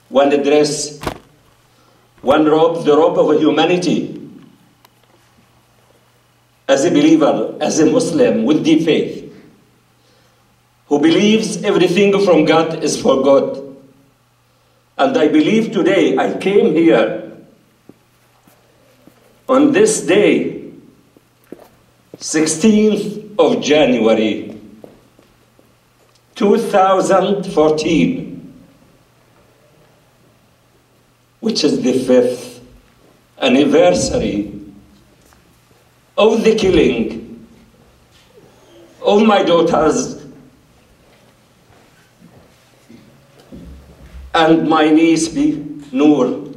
one dress, one robe, the robe of humanity. As a believer, as a Muslim with deep faith, who believes everything from God is for God. And I believe today I came here on this day, 16th of January, 2014, which is the 5th anniversary of the killing of my daughters and my niece, Noor.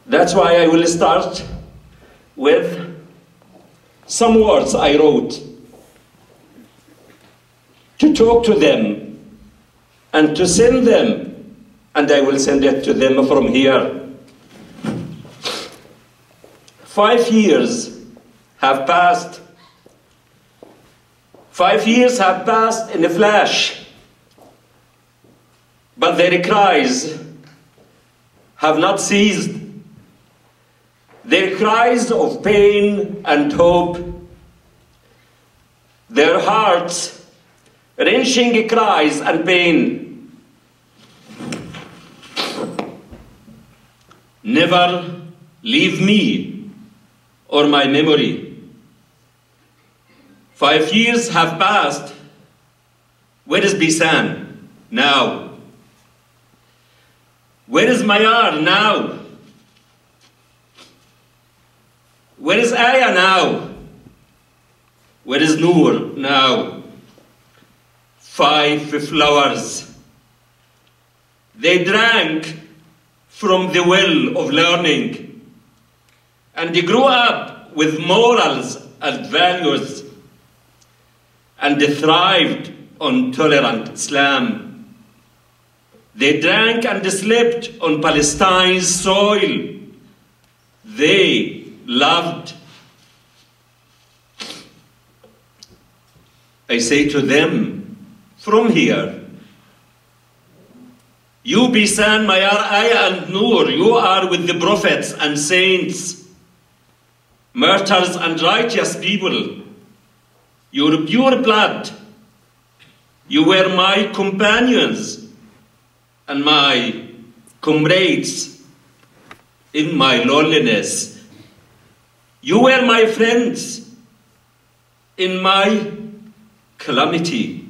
That's why I will start with some words I wrote to talk to them and to send them, and I will send it to them from here. 5 years have passed. 5 years have passed in a flash, but their cries have not ceased. Their cries of pain and hope, their hearts wrenching cries and pain, never leave me or my memory. 5 years have passed. Where is Bisan now? Where is Mayar now? Where is Aya now? Where is Noor now? 5 flowers. They drank from the well of learning and they grew up with morals and values, and they thrived on tolerant Islam. They drank and slept on Palestine's soil. They loved. I say to them from here, you Bisan, Mayar, Aya and Noor, you are with the prophets and saints, martyrs and righteous people. Your pure blood. You were my companions and my comrades in my loneliness. You were my friends in my calamity,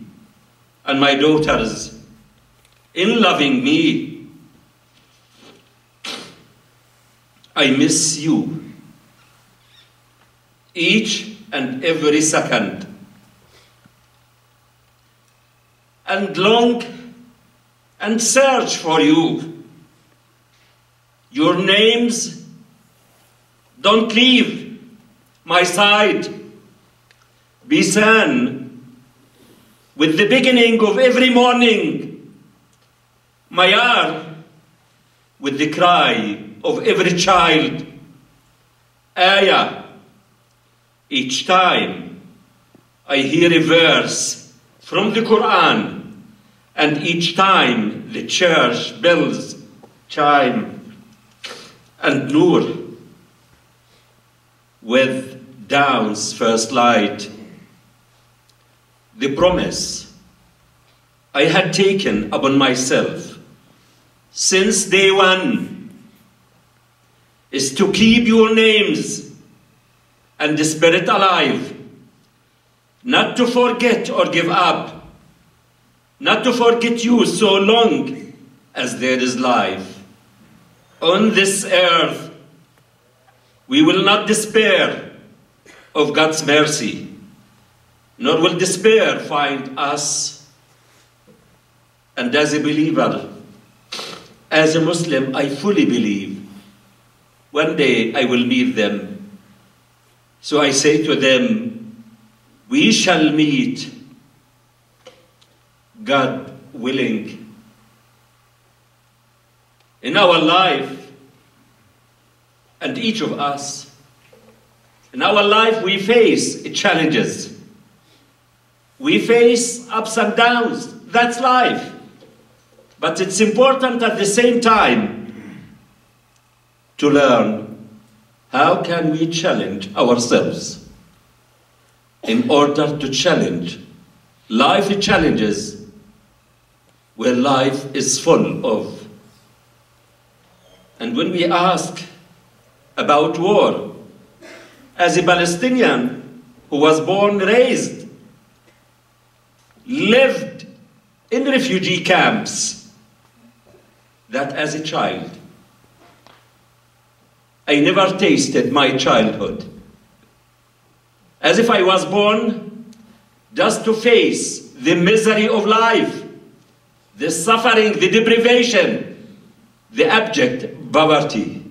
and my daughters in loving me. I miss you each and every second, and long and search for you. Your names don't leave my side. Bisan, with the beginning of every morning. Mayar, with the cry of every child. Aya, each time I hear a verse from the Quran, and each time the church bells chime. And Noor, with dawn's first light, the promise I had taken upon myself since day one is to keep your names and the spirit alive, not to forget or give up, not to forget you so long as there is life. On this earth, we will not despair of God's mercy, nor will despair find us. And as a believer, as a Muslim, I fully believe one day I will meet them. So I say to them, we shall meet, God willing. In our life, and each of us, in our life we face challenges. We face ups and downs. That's life. But it's important at the same time to learn how can we challenge ourselves in order to challenge life challenges where life is full of. And when we ask about war, as a Palestinian who was born, raised, lived in refugee camps, that as a child, I never tasted my childhood. As if I was born just to face the misery of life, the suffering, the deprivation, the abject poverty.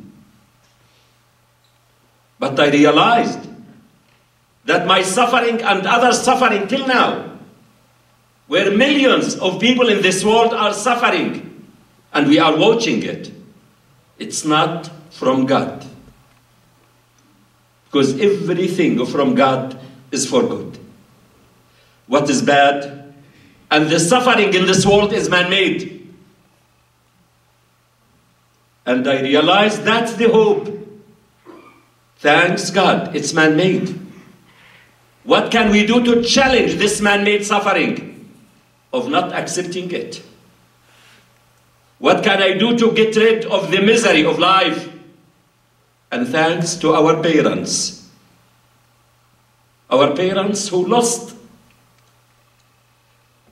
But I realized that my suffering and others' suffering till now, where millions of people in this world are suffering, and we are watching it, it's not from God. Because everything from God is for good. What is bad and the suffering in this world is man-made. And I realized that's the hope. Thanks God, it's man-made. What can we do to challenge this man-made suffering of not accepting it? What can I do to get rid of the misery of life? And thanks to our parents who lost.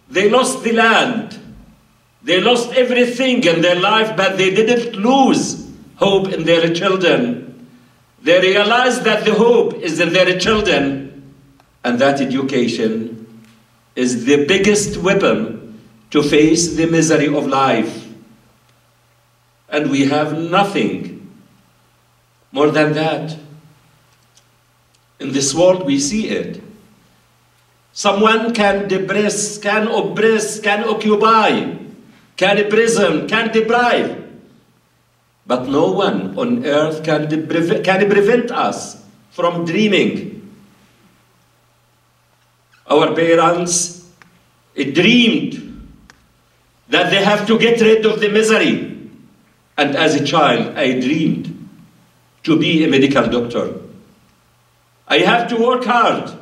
They lost the land. They lost everything in their life, but they didn't lose hope in their children. They realized that the hope is in their children, and that education is the biggest weapon to face the misery of life. And we have nothing more than that. In this world we see it. Someone can depress, can oppress, can occupy, can imprison, can deprive. But no one on earth can prevent us from dreaming. Our parents dreamed that they have to get rid of the misery. And as a child, I dreamed to be a medical doctor. I have to work hard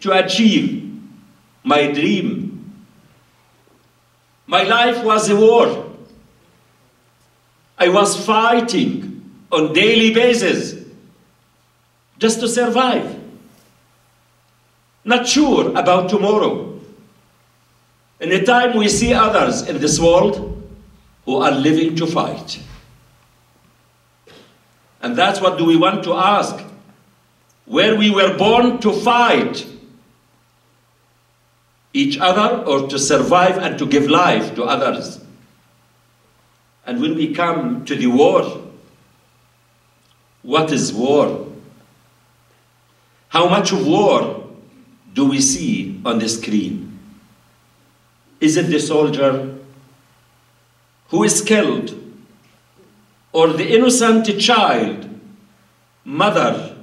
to achieve my dream. My life was a war. I was fighting on daily basis just to survive. Not sure about tomorrow. In a time we see others in this world who are living to fight. And that's what do we want to ask. Where we were born to fight each other or to survive and to give life to others. And when we come to the war, what is war? How much of war do we see on the screen? Is it the soldier who is killed, or the innocent child, mother,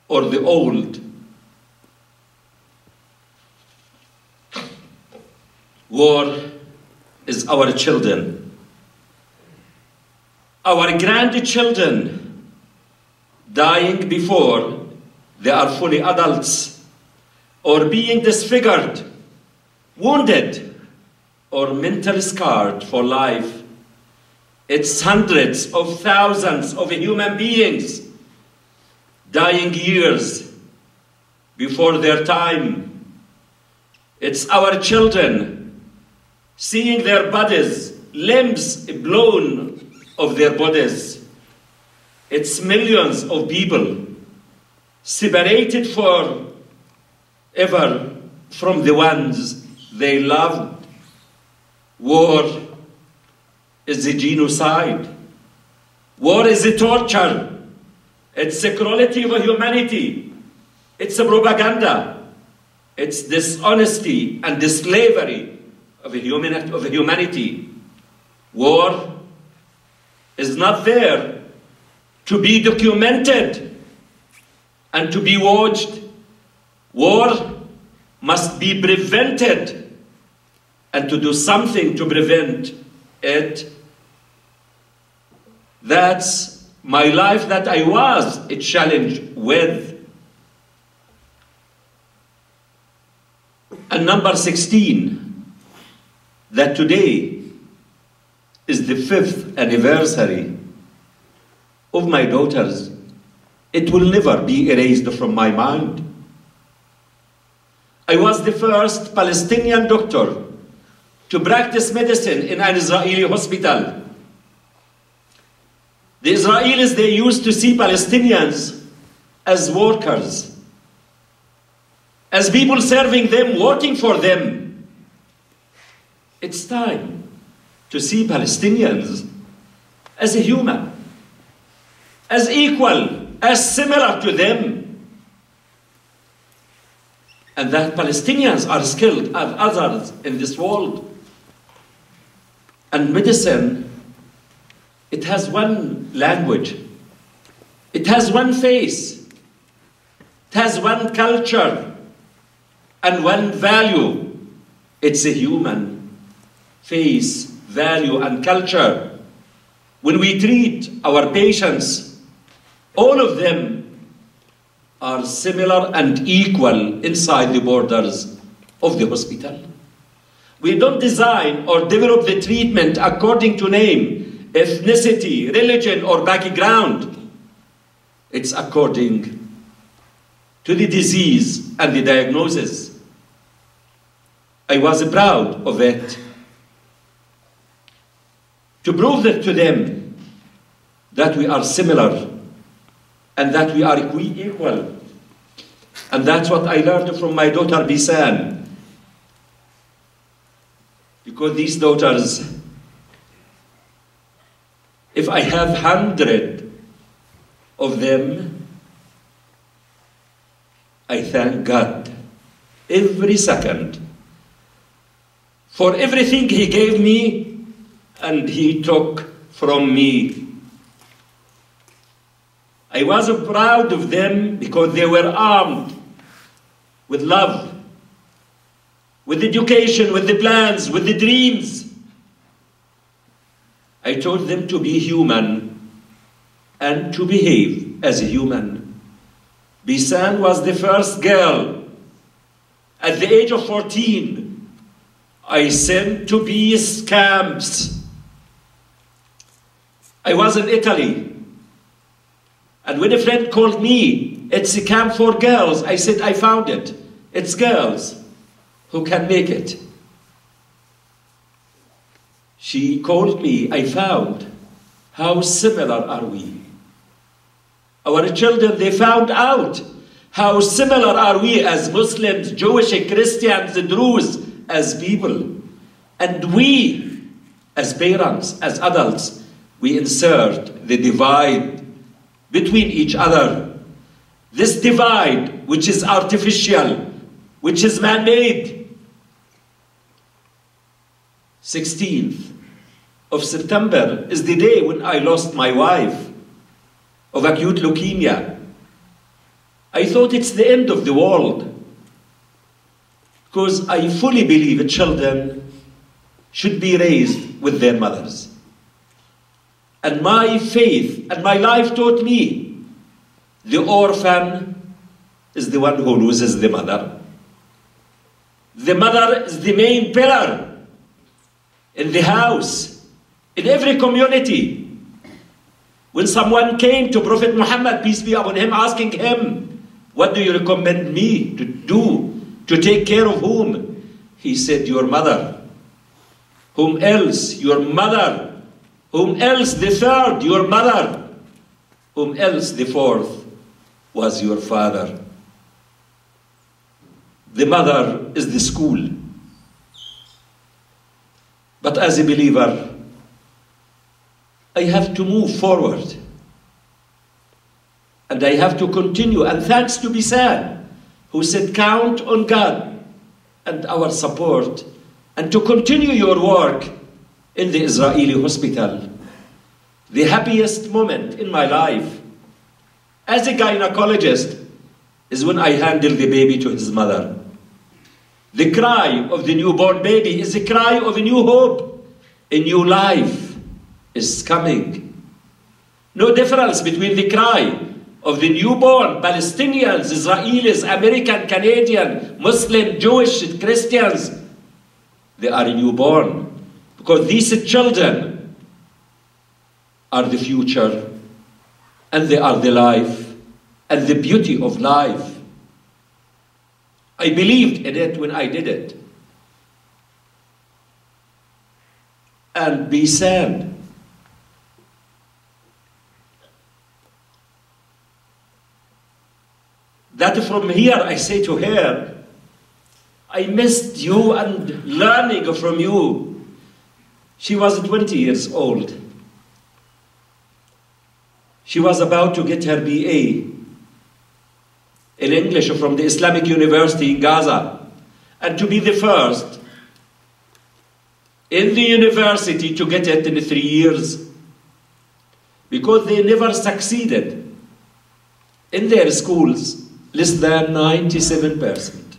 or the old? War is our children, our grandchildren dying before they are fully adults, or being disfigured, wounded, or mentally scarred for life. It's hundreds of thousands of human beings dying years before their time. It's our children seeing their bodies, limbs blown of their bodies. It's millions of people separated forever from the ones they loved. War is a genocide. War is a torture. It's a cruelty of humanity. It's a propaganda. It's dishonesty and the slavery of humanity. War is not there to be documented and to be watched. War must be prevented, and to do something to prevent it. That's my life that I was a challenge with. And number 16, that today is the 5th anniversary of my daughters. It will never be erased from my mind. I was the first Palestinian doctor to practice medicine in an Israeli hospital. The Israelis, they used to see Palestinians as workers, as people serving them, working for them. It's time to see Palestinians as a human, as equal, as similar to them. And that Palestinians are skilled as others in this world. And medicine, it has one language, it has one face, it has one culture and one value. It's a human face, value and culture. When we treat our patients, all of them are similar and equal inside the borders of the hospital. We don't design or develop the treatment according to name, ethnicity, religion, or background. It's according to the disease and the diagnosis. I was proud of it. To prove that to them that we are similar and that we are equal. And that's what I learned from my daughter Bisan. Because these daughters, if I have 100 of them, I thank God every second for everything He gave me and He took from me. I was proud of them because they were armed with love, with education, with the plans, with the dreams. I told them to be human and to behave as a human. Bisan was the first girl. At the age of 14, I sent to peace camps. I was in Italy. And when a friend called me, it's a camp for girls, I said, I found it. It's girls who can make it. She called me, I found how similar are we. Our children, they found out how similar are we as Muslims, Jewish, Christians, Druze, as people. And we, as parents, as adults, we insert the divide between each other. This divide, which is artificial, which is man-made. 16th of September is the day when I lost my wife of acute leukemia. I thought it's the end of the world because I fully believe children should be raised with their mothers. And my faith and my life taught me the orphan is the one who loses the mother. The mother is the main pillar in the house, in every community. When someone came to Prophet Muhammad, peace be upon him, asking him, what do you recommend me to do, to take care of whom? He said, your mother. Whom else? Your mother. Whom else? The third, your mother. Whom else? The fourth was your father. The mother is the school. But as a believer, I have to move forward. And I have to continue. And thanks to Bisan, who said, count on God and our support, and to continue your work in the Israeli hospital. The happiest moment in my life as a gynecologist is when I handle the baby to his mother. The cry of the newborn baby is a cry of a new hope, A new life is coming. No difference between the cry of the newborn Palestinians, Israelis, American, Canadian, Muslim, Jewish, Christians. They are newborn because these children are the future, and they are the life and the beauty of life. I believed in it when I did it. And be sad. That from here I say to her, I missed you and learning from you. She was 20 years old. She was about to get her BA in English from the Islamic University in Gaza, and to be the first in the university to get it in 3 years, because they never succeeded in their schools, less than 97%.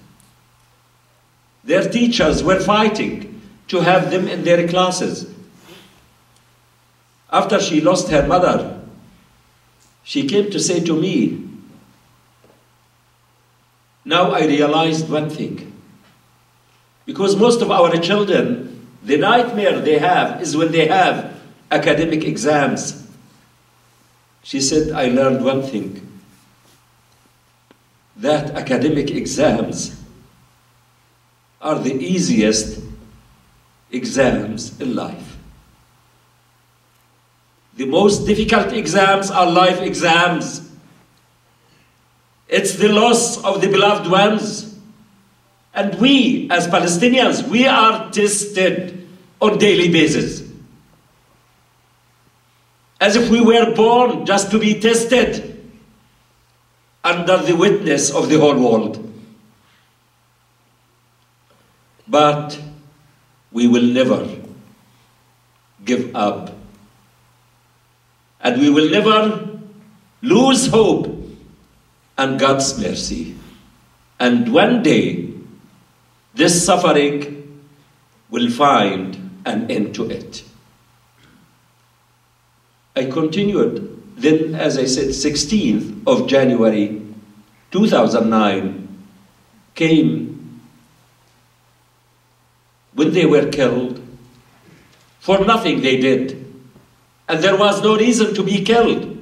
Their teachers were fighting to have them in their classes. After she lost her mother, she came to say to me, now I realized one thing. Because most of our children, the nightmare they have is when they have academic exams. She said, I learned one thing. That academic exams are the easiest exams in life. The most difficult exams are life exams. It's the loss of the beloved ones. And we, as Palestinians, we are tested on a daily basis. As if we were born just to be tested under the witness of the whole world. But we will never give up. And we will never lose hope and God's mercy. And one day, this suffering will find an end to it. I continued. Then, as I said, 16th of January 2009 came when they were killed. For nothing they did. And there was no reason to be killed.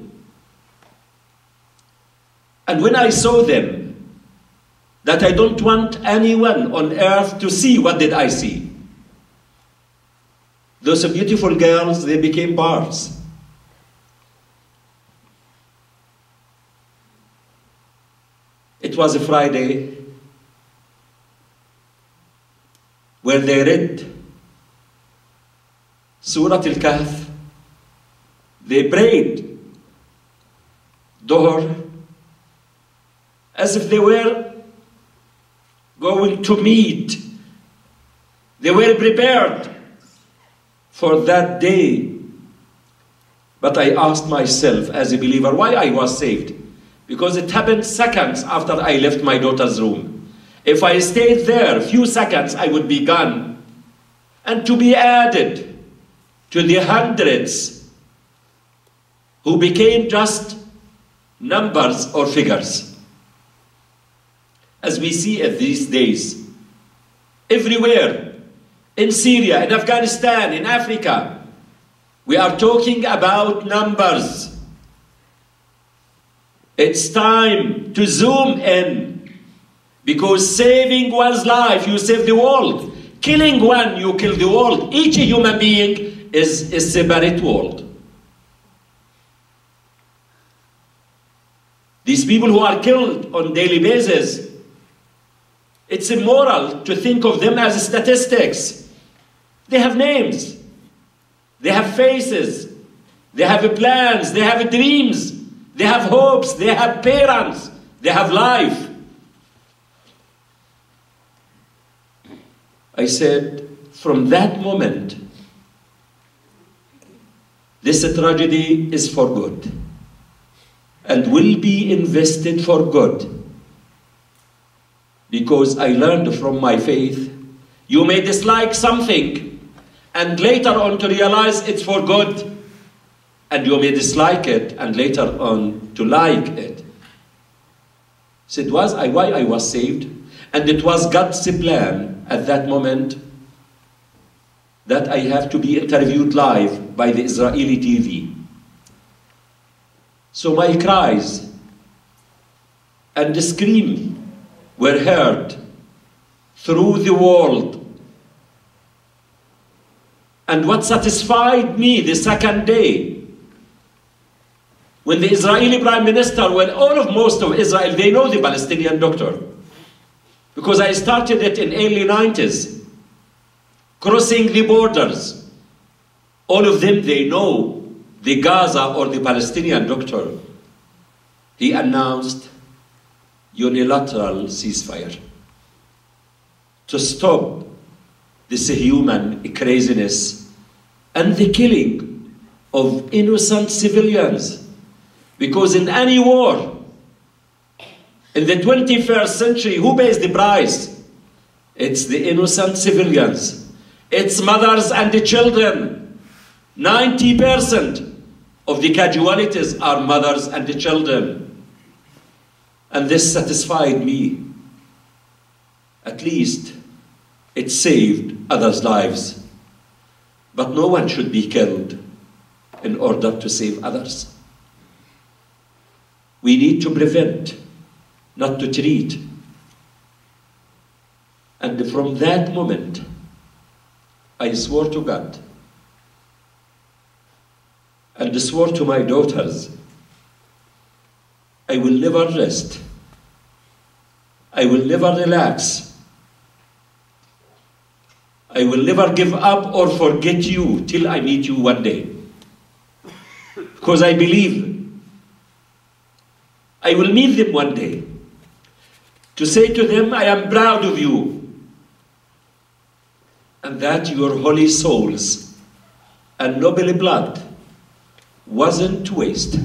And when I saw them, that I don't want anyone on earth to see, what did I see? Those beautiful girls, they became bars. It was a Friday where they read Surah Al-Kahf. They prayed Dhuhr as if they were going to meet. They were prepared for that day. But I asked myself as a believer why I was saved. Because it happened seconds after I left my daughter's room. If I stayed there a few seconds, I would be gone. And to be added to the hundreds who became just numbers or figures. As we see it these days, everywhere, in Syria, in Afghanistan, in Africa, we are talking about numbers. It's time to zoom in, because saving one's life, you save the world. Killing one, you kill the world. Each human being is a separate world. These people who are killed on a daily basis, it's immoral to think of them as statistics. They have names. They have faces. They have plans. They have dreams. They have hopes. They have parents. They have life. I said, from that moment, this tragedy is for good and will be invested for good. Because I learned from my faith, you may dislike something, and later on to realize it's for good. And you may dislike it, and later on to like it. So it was why I was saved, and it was God's plan at that moment that I have to be interviewed live by the Israeli TV. So my cries and the scream were heard through the world. And what satisfied me the second day, when the Israeli Prime Minister, most of Israel, they know the Palestinian doctor. Because I started it in early 90s, crossing the borders. All of them, they know the Gaza or the Palestinian doctor. He announced unilateral ceasefire to stop this human craziness and the killing of innocent civilians. Because in any war, in the 21st century, who pays the price? It's the innocent civilians. It's mothers and the children. 90% of the casualties are mothers and the children. And this satisfied me. At least it saved others' lives. But no one should be killed in order to save others. We need to prevent, not to treat. And from that moment, I swore to God and swore to my daughters, I will never rest. I will never relax. I will never give up or forget you till I meet you one day. Because I believe I will meet them one day to say to them, I am proud of you, and that your holy souls and noble blood wasn't waste.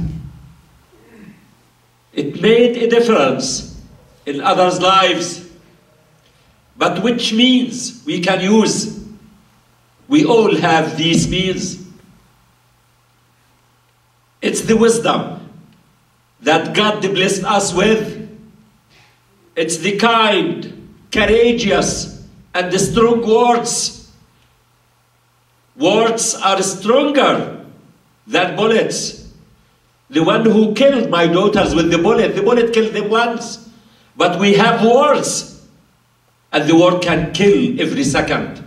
It made a difference in others' lives, but which means we can use? We all have these means. It's the wisdom that God blessed us with. It's the kind, courageous, and the strong words. Words are stronger than bullets. The one who killed my daughters with the bullet killed them once. But we have words, and the word can kill every second.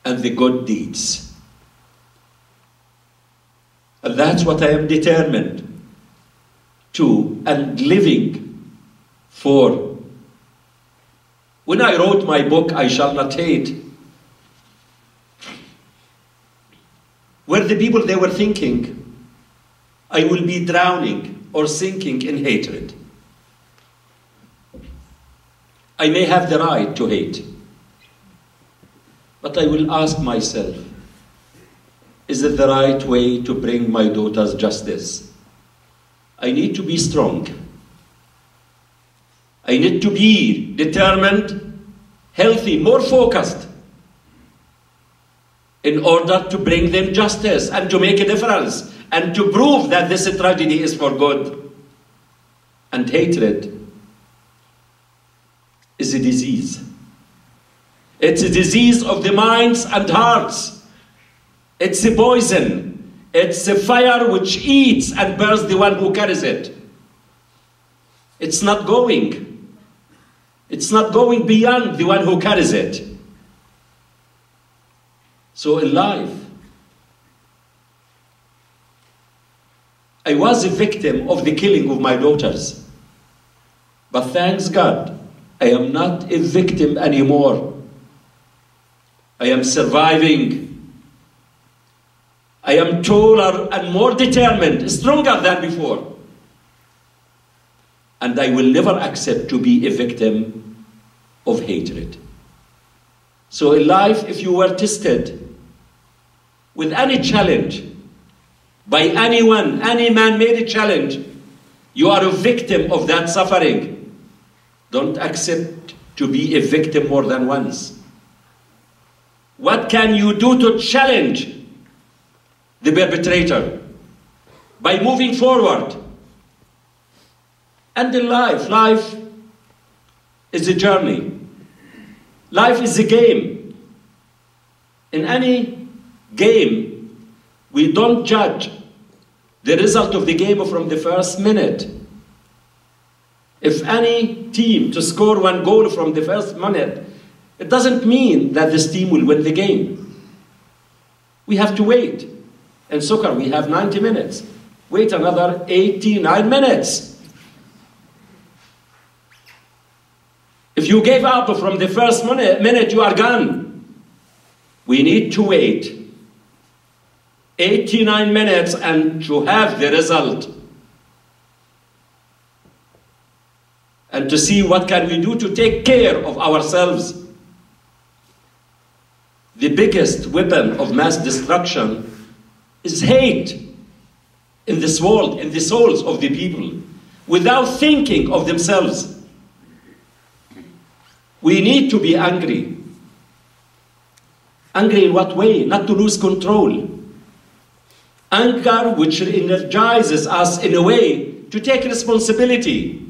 And the good deeds. And that's what I am determined to and living for. When I wrote my book, I Shall Not Hate, were the people they were thinking, I will be drowning or sinking in hatred. I may have the right to hate, but I will ask myself, is it the right way to bring my daughters justice? I need to be strong. I need to be determined, healthy, more focused in order to bring them justice and to make a difference and to prove that this tragedy is for good. And hatred is a disease. It's a disease of the minds and hearts. It's a poison. It's a fire which eats and burns the one who carries it. It's not going. It's not going beyond the one who carries it. So in life, I was a victim of the killing of my daughters. But thanks God, I am not a victim anymore. I am surviving. I am taller and more determined, stronger than before. And I will never accept to be a victim of hatred. So in life, if you were tested with any challenge, by anyone, any man-made challenge, you are a victim of that suffering. Don't accept to be a victim more than once. What can you do to challenge the perpetrator by moving forward? And in life is a journey. Life is a game. In any game, we don't judge the result of the game from the first minute. If any team to score 1 goal from the first minute, it doesn't mean that this team will win the game. We have to wait. In soccer, we have 90 minutes. Wait another 89 minutes. If you gave up from the first minute, you are gone. We need to wait 89 minutes and to have the result. And to see what can we do to take care of ourselves. The biggest weapon of mass destruction is hate in this world, in the souls of the people, without thinking of themselves. We need to be angry. Angry in what way? Not to lose control. Anger which energizes us in a way to take responsibility.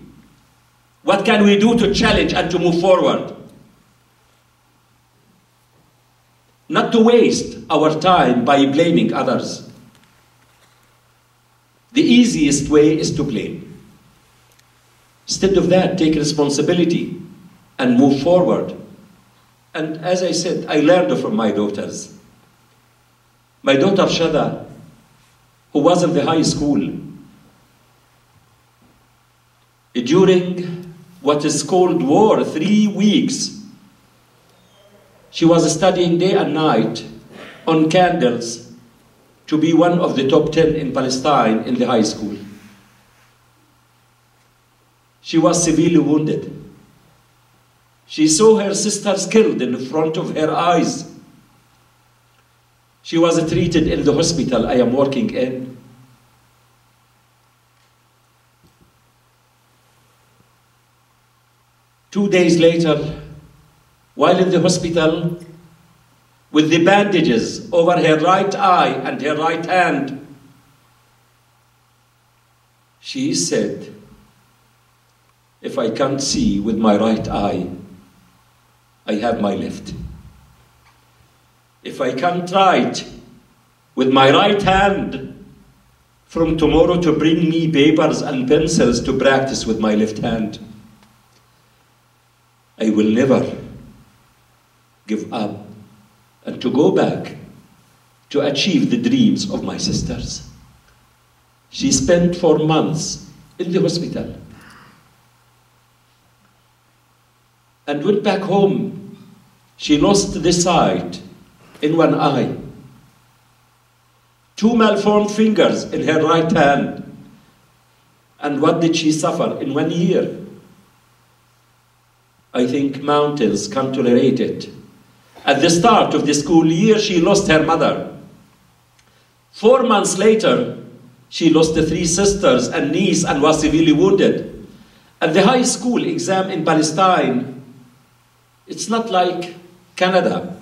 What can we do to challenge and to move forward? Not to waste our time by blaming others. The easiest way is to blame. Instead of that, take responsibility and move forward. And as I said, I learned from my daughters. My daughter Shada, who was in the high school, during what is called war, 3 weeks, she was studying day and night on candles to be one of the top 10 in Palestine in the high school. She was severely wounded. She saw her sisters killed in front of her eyes. She was treated in the hospital I am working in. Two days later, while in the hospital, with the bandages over her right eye and her right hand, she said, if I can't see with my right eye, I have my left. If I can't write with my right hand, from tomorrow to bring me papers and pencils to practice with my left hand. I will never give up and to go back to achieve the dreams of my sisters. She spent 4 months in the hospital and went back home. She lost the sight in one eye, 2 malformed fingers in her right hand. And what did she suffer in 1 year? I think mountains can't tolerate it. At the start of the school year, she lost her mother. 4 months later, she lost the 3 sisters and niece and was severely wounded. At the high school exam in Palestine, it's not like Canada.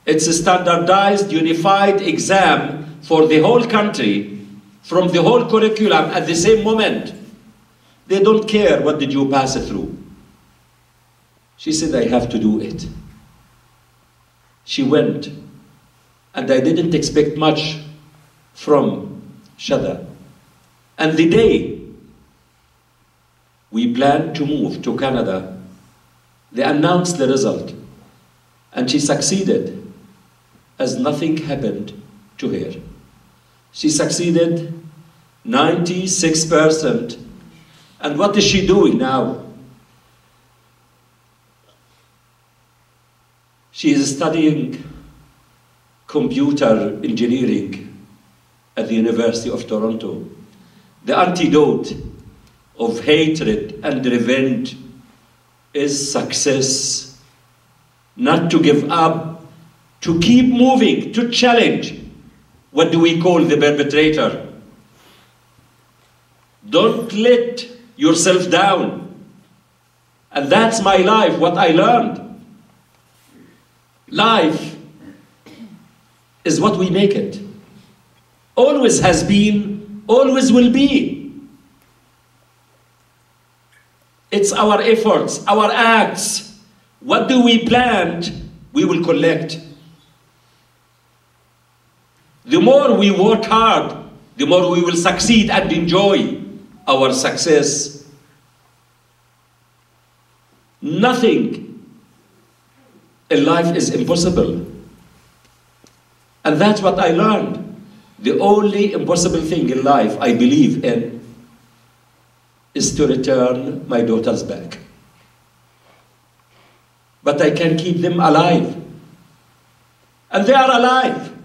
It's a standardized, unified exam for the whole country, from the whole curriculum at the same moment. They don't care what did you pass through. She said, I have to do it. She went, and I didn't expect much from Shada. And the day we planned to move to Canada, they announced the result, and she succeeded as nothing happened to her. She succeeded 96%. And what is she doing now? She is studying computer engineering at the University of Toronto. The antidote of hatred and revenge is success. Not to give up, to keep moving, to challenge. What do we call the perpetrator? Don't let yourself down. And that's my life, what I learned. Life is what we make it. Always has been, always will be. It's our efforts, our acts. What do we plant, we will collect. The more we work hard, the more we will succeed and enjoy our success. Nothing in life is impossible. And that's what I learned. The only impossible thing in life I believe in is to return my daughters back. But I can keep them alive. And they are alive.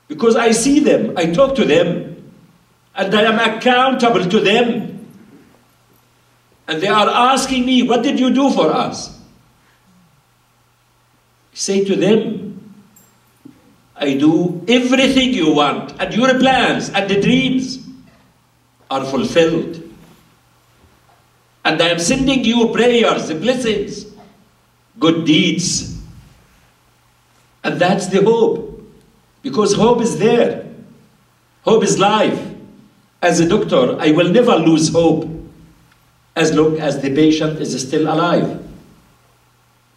Because I see them, I talk to them, and I am accountable to them. And they are asking me, what did you do for us? I say to them, I do everything you want, and your plans and the dreams are fulfilled. And I am sending you prayers, blessings, good deeds. And that's the hope. Because hope is there. Hope is life. As a doctor, I will never lose hope as long as the patient is still alive.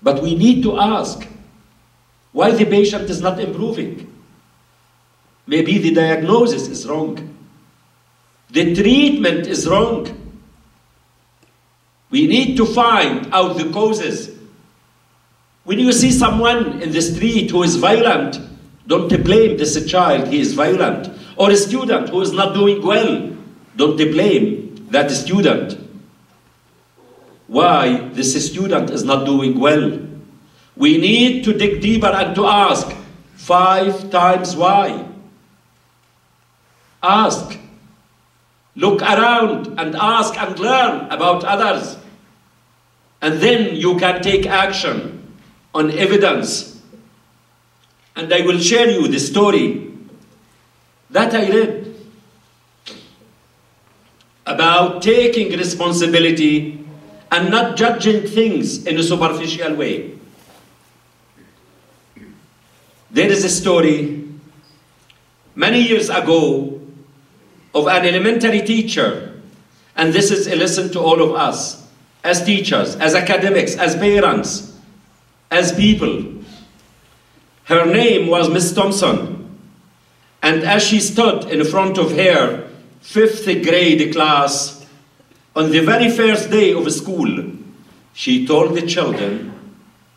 But we need to ask why the patient is not improving. Maybe the diagnosis is wrong. The treatment is wrong. We need to find out the causes. When you see someone in the street who is violent, don't blame this child, he is violent. Or a student who is not doing well, don't blame that student. Why this student is not doing well? We need to dig deeper and to ask 5 times why. Ask. Look around and ask and learn about others. And then you can take action on evidence. And I will share you the story that I read about taking responsibility and not judging things in a superficial way. There is a story many years ago of an elementary teacher, and this is a lesson to all of us as teachers, as academics, as parents, as people. Her name was Miss Thompson, and as she stood in front of her 5th grade class on the very first day of school, she told the children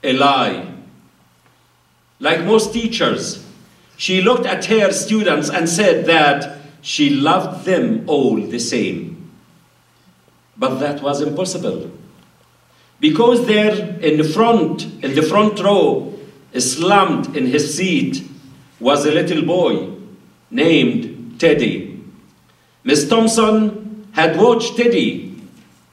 a lie. Like most teachers, she looked at her students and said that she loved them all the same. But that was impossible. Because there in the front row, slumped in his seat, was a little boy named Teddy. Miss Thompson had watched Teddy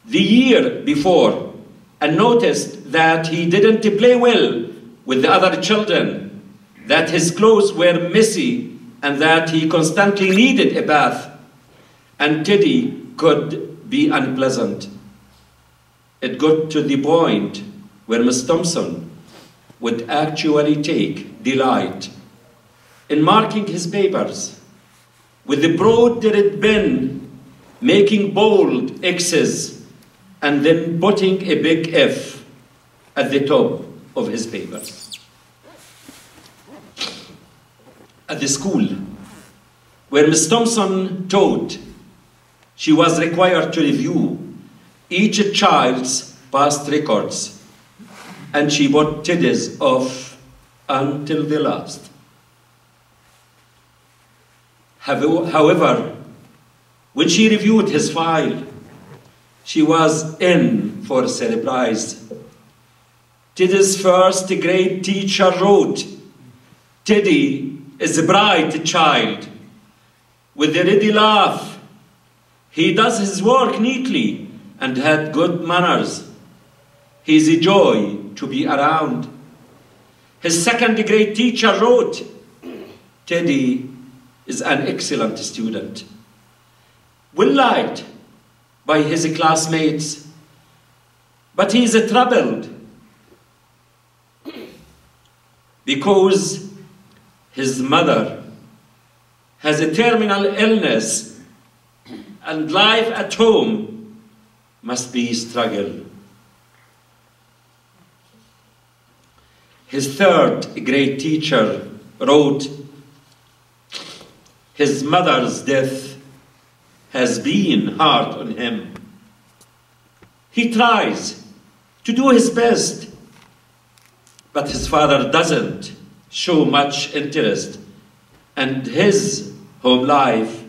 the year before and noticed that he didn't play well with the other children, that his clothes were messy, and that he constantly needed a bath. And Teddy could be unpleasant. It got to the point where Miss Thompson would actually take delight in marking his papers with the broad red pen, making bold X's, and then putting a big F at the top of his papers. At the school where Miss Thompson taught, she was required to review each child's past records, and she put Teddy's off until the last. However, when she reviewed his file, she was in for a surprise. Teddy's 1st grade teacher wrote, "Teddy is a bright child with a ready laugh. He does his work neatly and had good manners. He is a joy to be around." His 2nd grade teacher wrote, "Teddy is an excellent student, well liked by his classmates, but he is troubled because His mother has a terminal illness, and life at home must be a struggle. His third grade teacher wrote, his mother's death has been hard on him. He tries to do his best, but his father doesn't show much interest, and his home life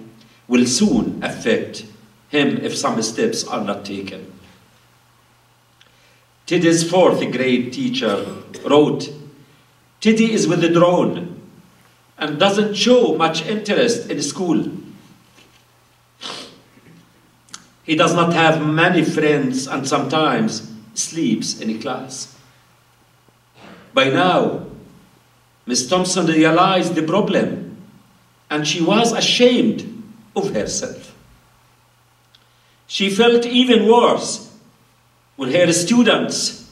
will soon affect him if some steps are not taken. Teddy's fourth grade teacher wrote, Teddy is withdrawn and doesn't show much interest in school. He does not have many friends and sometimes sleeps in class. By now, Miss Thompson realized the problem, and she was ashamed of herself. She felt even worse when her students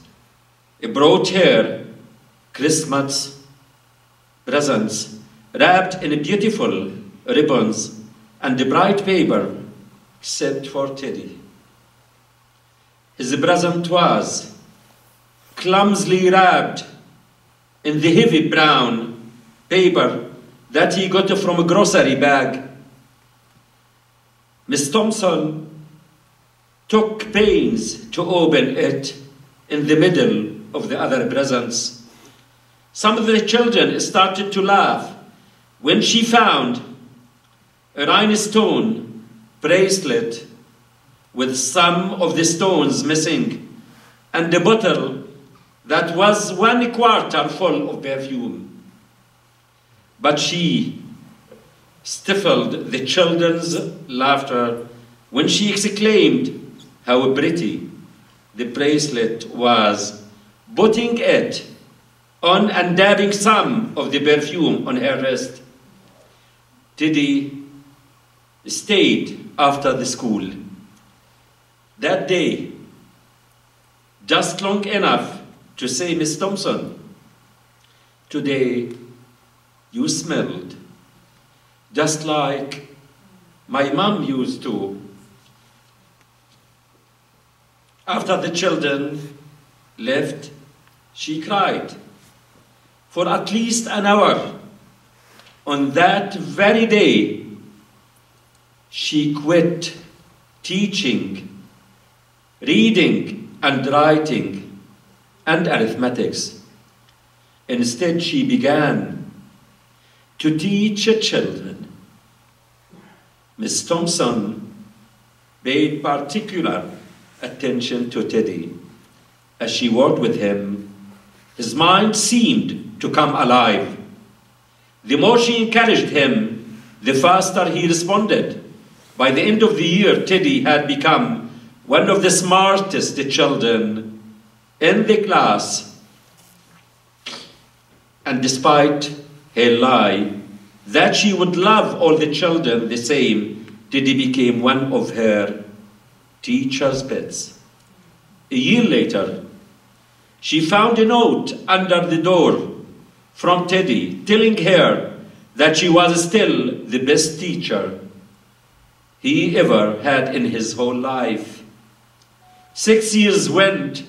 brought her Christmas presents wrapped in beautiful ribbons and bright paper, except for Teddy. His present was clumsily wrapped in the heavy brown paper that he got from a grocery bag. Miss Thompson took pains to open it in the middle of the other presents. Some of the children started to laugh when she found a rhinestone bracelet with some of the stones missing and a bottle that was 1/4 full of perfume. But she stifled the children's laughter when she exclaimed how pretty the bracelet was, putting it on and dabbing some of the perfume on her wrist. Teddy stayed after the school that day, just long enough to say, Miss Thompson, today you smelled just like my mom used to. After the children left, she cried for at least an hour. On that very day, she quit teaching, reading and writing, and arithmetics. Instead, she began to teach children. Miss Thompson paid particular attention to Teddy. As she worked with him, his mind seemed to come alive. The more she encouraged him, the faster he responded. By the end of the year, Teddy had become one of the smartest children in the class. And despite her lie that she would love all the children the same, Teddy became one of her teacher's pets. A year later, she found a note under the door from Teddy telling her that she was still the best teacher he ever had in his whole life. 6 years went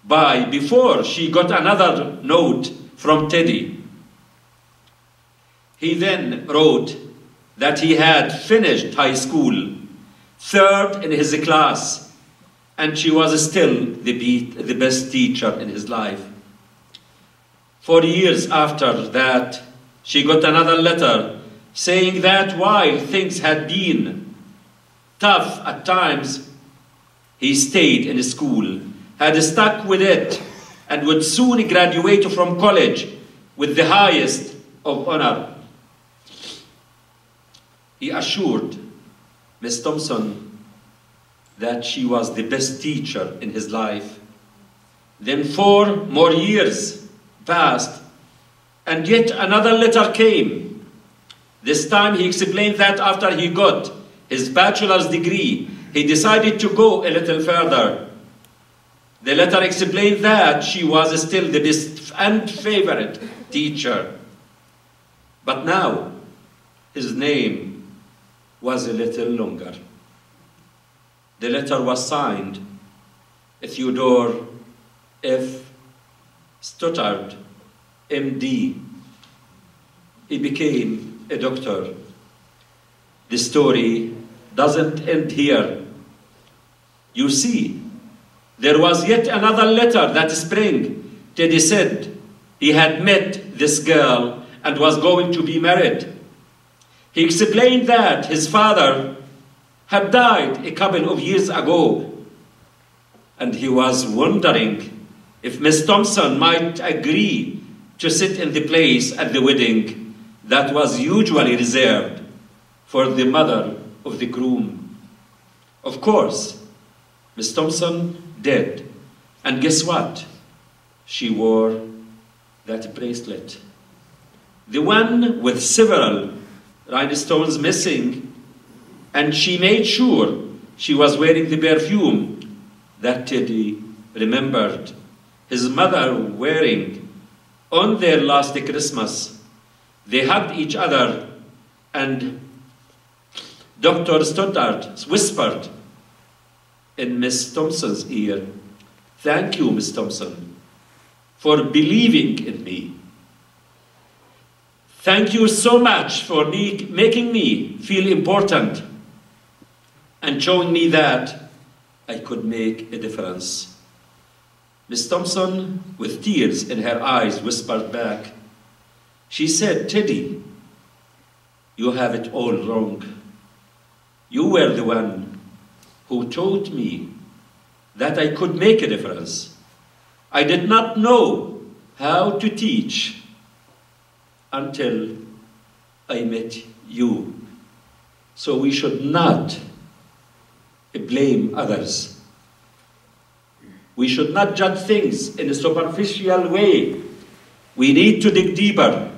by before she got another note from Teddy. He then wrote that he had finished high school, third in his class, and she was still the best teacher in his life. 4 years after that, she got another letter saying that while things had been tough at times, he stayed in school, had stuck with it, and would soon graduate from college with the highest of honor. He assured Miss Thompson that she was the best teacher in his life. Then 4 more years passed, and yet another letter came. This time he explained that after he got his bachelor's degree, he decided to go a little further. The letter explained that she was still the best and favorite teacher. But now, his name was a little longer. The letter was signed Theodore F. Stoddard, M.D. He became a doctor. The story doesn't end here. You see, there was yet another letter that spring. Teddy said he had met this girl and was going to be married. He explained that his father had died a couple of years ago, and he was wondering if Miss Thompson might agree to sit in the place at the wedding that was usually reserved for the mother of the groom. Of course, Miss Thompson did, and guess what? She wore that bracelet. The one with several rhinestones missing, and she made sure she was wearing the perfume that Teddy remembered his mother wearing on their last Christmas. They hugged each other, and Dr. Stoddard whispered in Miss Thompson's ear, "Thank you, Miss Thompson, for believing in me. Thank you so much for making me feel important and showing me that I could make a difference." Miss Thompson, with tears in her eyes, whispered back. She said, "Teddy, you have it all wrong. You were the one who taught me that I could make a difference. I did not know how to teach until I met you. So we should not blame others. We should not judge things in a superficial way. We need to dig deeper.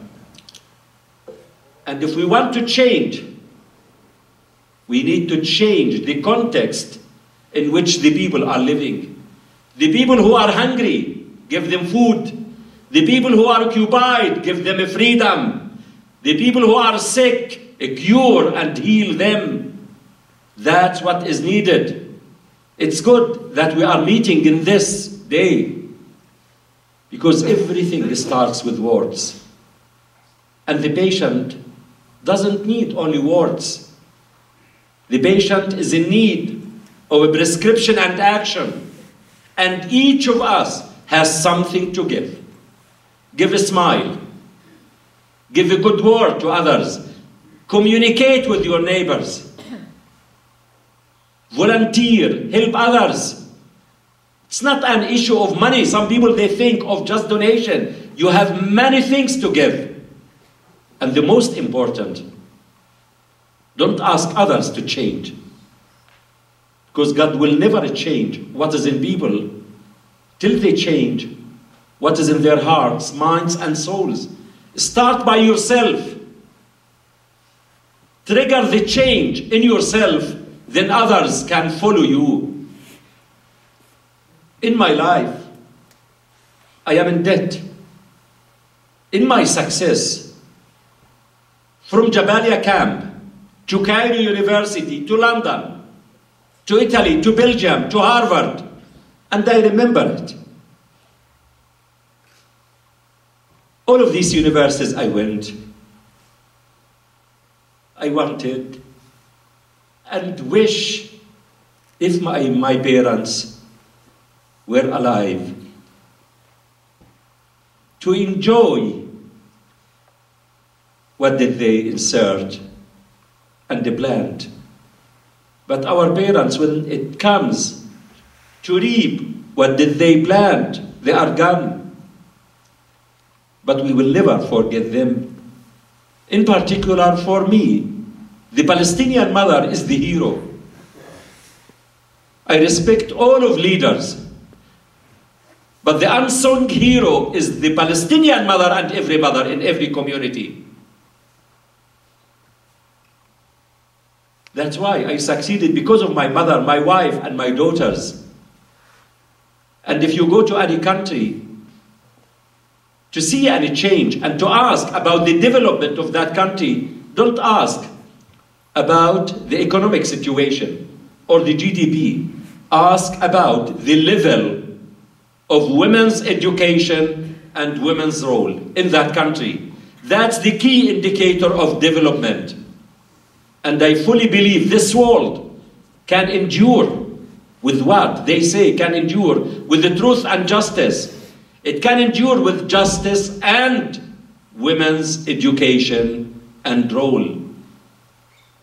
And if we want to change, we need to change the context in which the people are living. The people who are hungry, give them food. The people who are occupied, give them a freedom. The people who are sick, a cure and heal them. That's what is needed. It's good that we are meeting in this day, because everything starts with words. And the patient doesn't need only words. The patient is in need of a prescription and action. And each of us has something to give. Give a smile. Give a good word to others. Communicate with your neighbors. Volunteer. Help others. It's not an issue of money. Some people, they think of just donation. You have many things to give. And the most important, don't ask others to change. Because God will never change what is in people till they change what is in their hearts, minds, and souls. Start by yourself. Trigger the change in yourself, then others can follow you. In my life, I am in debt. In my success, from Jabalia camp to Cairo University, to London, to Italy, to Belgium, to Harvard, and I remember it. All of these universities I went, I wanted and wish if my parents were alive to enjoy what did they insert and they plant. But our parents, when it comes to reap, what did they plant? They are gone. But we will never forget them. In particular, for me, the Palestinian mother is the hero. I respect all of leaders, but the unsung hero is the Palestinian mother and every mother in every community. That's why I succeeded, because of my mother, my wife, and my daughters. And if you go to any country, to see any change and to ask about the development of that country, don't ask about the economic situation or the GDP. Ask about the level of women's education and women's role in that country. That's the key indicator of development. And I fully believe this world can endure with what they say can endure, with the truth and justice. It can endure with justice and women's education and role.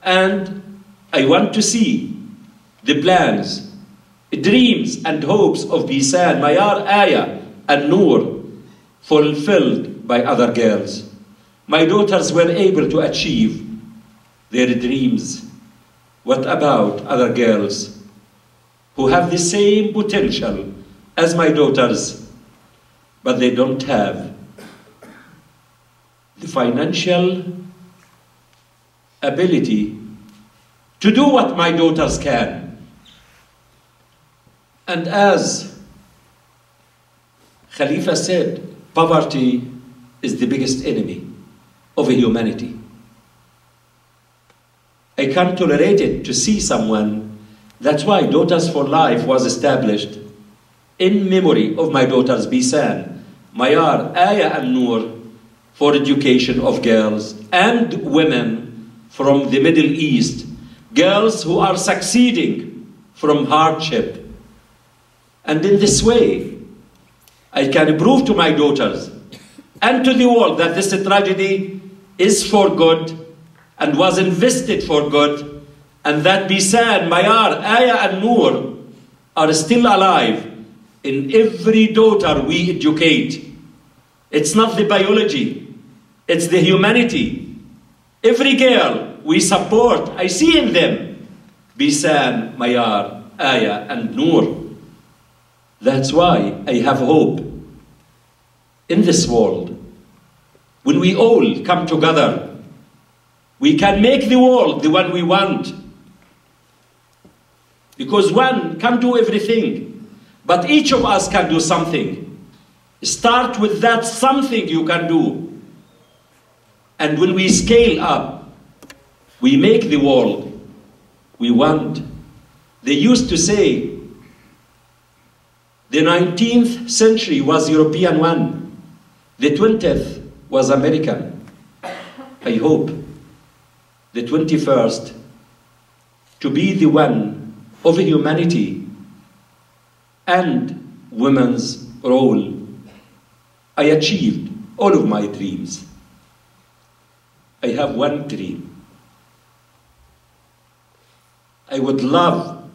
And I want to see the plans, dreams and hopes of Bisan, Mayar, Aya and Noor fulfilled by other girls. My daughters were able to achieve their dreams. What about other girls who have the same potential as my daughters, but they don't have the financial ability to do what my daughters can? And as Khalifa said, poverty is the biggest enemy of humanity. I can't tolerate it to see someone. That's why Daughters for Life was established in memory of my daughters Bisan, Mayar, Aya and Noor, for education of girls and women from the Middle East, girls who are succeeding from hardship. And in this way, I can prove to my daughters and to the world that this tragedy is for good and was invested for good, and that Bisan, Mayar, Aya and Noor are still alive in every daughter we educate. It's not the biology, it's the humanity. Every girl we support, I see in them Bisan, Mayar, Aya and Noor. That's why I have hope in this world. When we all come together, we can make the world the one we want. Because one can do everything, but each of us can do something. Start with that something you can do. And when we scale up, we make the world we want. They used to say, the 19th century was European one, the 20th was American. I hope the 21st to be the one of humanity and women's role. I achieved all of my dreams. I have one dream. I would love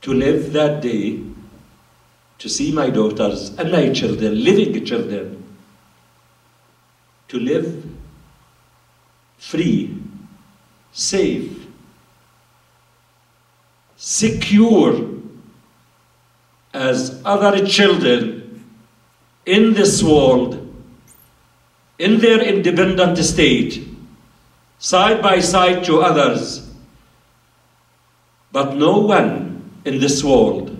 to live that day to see my daughters and my children, living children, to live free, safe, secure as other children in this world, in their independent state, side by side to others. But no one in this world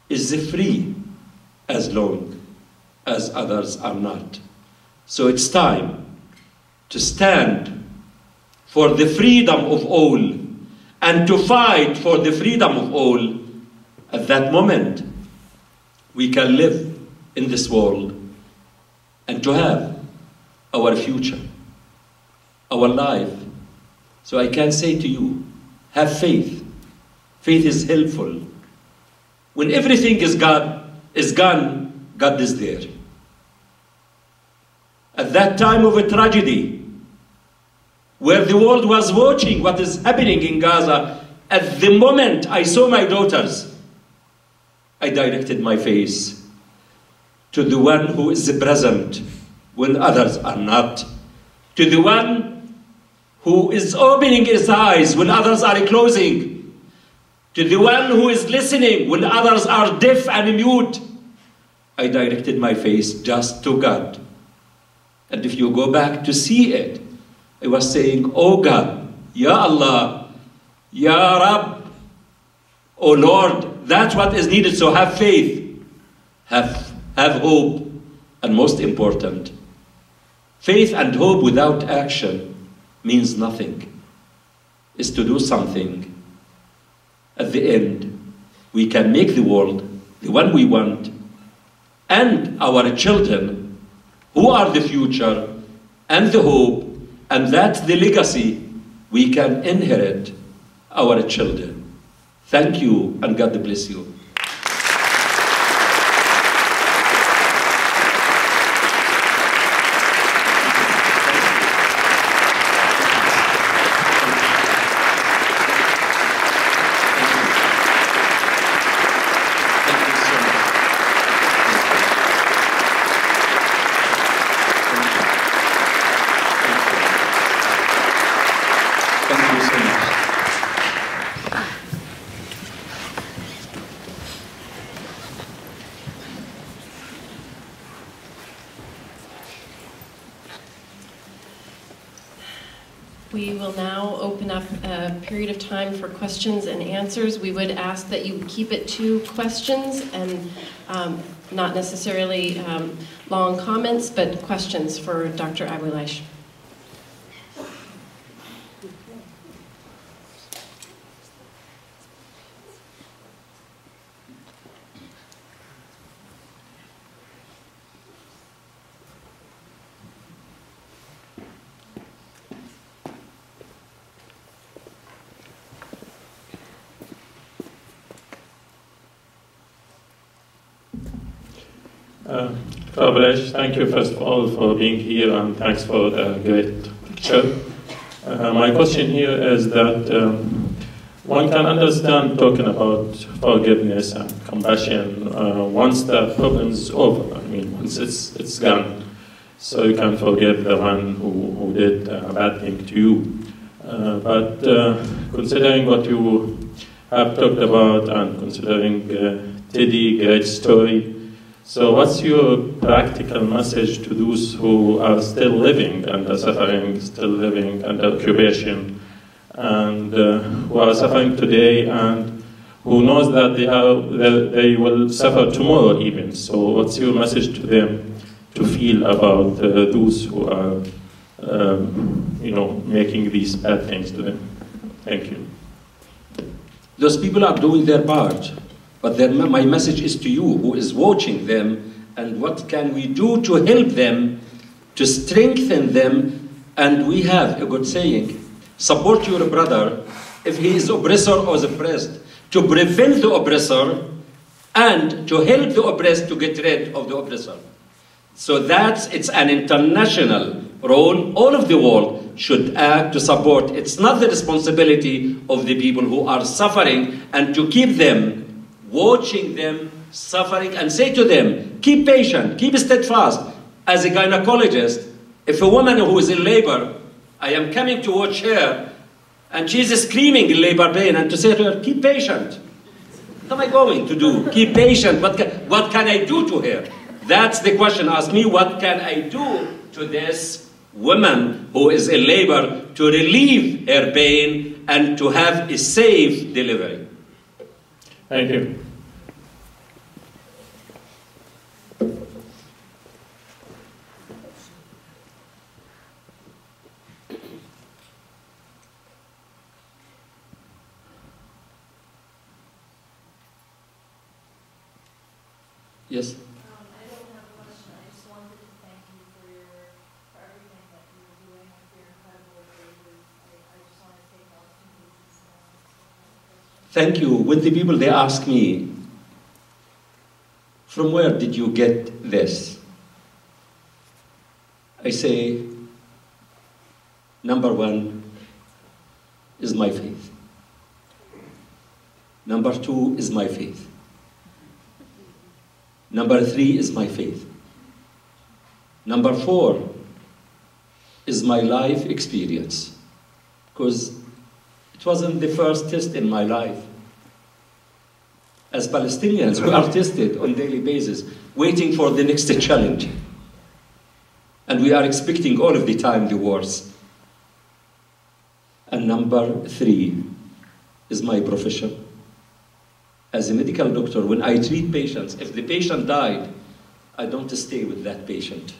is free as long as others are not. So it's time to stand for the freedom of all and to fight for the freedom of all. At that moment, we can live in this world and to have our future, our life. So I can say to you, have faith. Faith is helpful. When everything is gone, God is there. At that time of a tragedy, where the world was watching what is happening in Gaza, at the moment I saw my daughters, I directed my face to the one who is present when others are not, to the one who is opening his eyes when others are closing, to the one who is listening when others are deaf and mute. I directed my face just to God. And if you go back to see it, I was saying, oh God, Ya Allah, Ya Rab, oh Lord, that's what is needed. So have faith, have hope, and most important, faith and hope without action means nothing. Is to do something. At the end, we can make the world the one we want, and our children, who are the future and the hope, and that's the legacy we can inherit our children. Thank you, and God bless you. We will now open up a period of time for questions and answers. We would ask that you keep it to questions and not necessarily long comments, but questions for Dr. Abuelaish. Abuelaish, thank you first of all for being here, and thanks for the great lecture. My question here is that one can understand talking about forgiveness and compassion once the problem is over. I mean, once it's gone, so you can forgive the one who did a bad thing to you. But considering what you have talked about and considering Teddy's great story, so what's your practical message to those who are still living under suffering, still living under occupation, and who are suffering today and who knows that they will suffer tomorrow even? So what's your message to them to feel about those who are making these bad things to them? Thank you. Those people are doing their part. But my message is to you who is watching them, and what can we do to help them, to strengthen them? And we have a good saying, support your brother if he is oppressor or oppressed, to prevent the oppressor and to help the oppressed to get rid of the oppressor. So it's an international role. All of the world should act to support. It's not the responsibility of the people who are suffering and to keep them watching them suffering and say to them, keep patient, keep steadfast. As a gynecologist, if a woman who is in labor, I am coming to watch her and she's screaming in labor pain, and to say to her, keep patient. What am I going to do? Keep patient. What can I do to her? That's the question. Ask me, what can I do to this woman who is in labor to relieve her pain and to have a safe delivery? Thank you. Yes? I don't have a question. I just wanted to thank you for everything that you're doing, for your incredible abilities. I just want to take the opportunity to say Thank you. When the people, they ask me, from where did you get this? I say, number one is my faith. Number two is my faith. Number three is my faith. Number four is my life experience, because it wasn't the first test in my life. As Palestinians, we are tested on a daily basis, waiting for the next challenge. And we are expecting all of the time the worst. And number three is my profession. As a medical doctor, when I treat patients, if the patient died, I don't stay with that patient.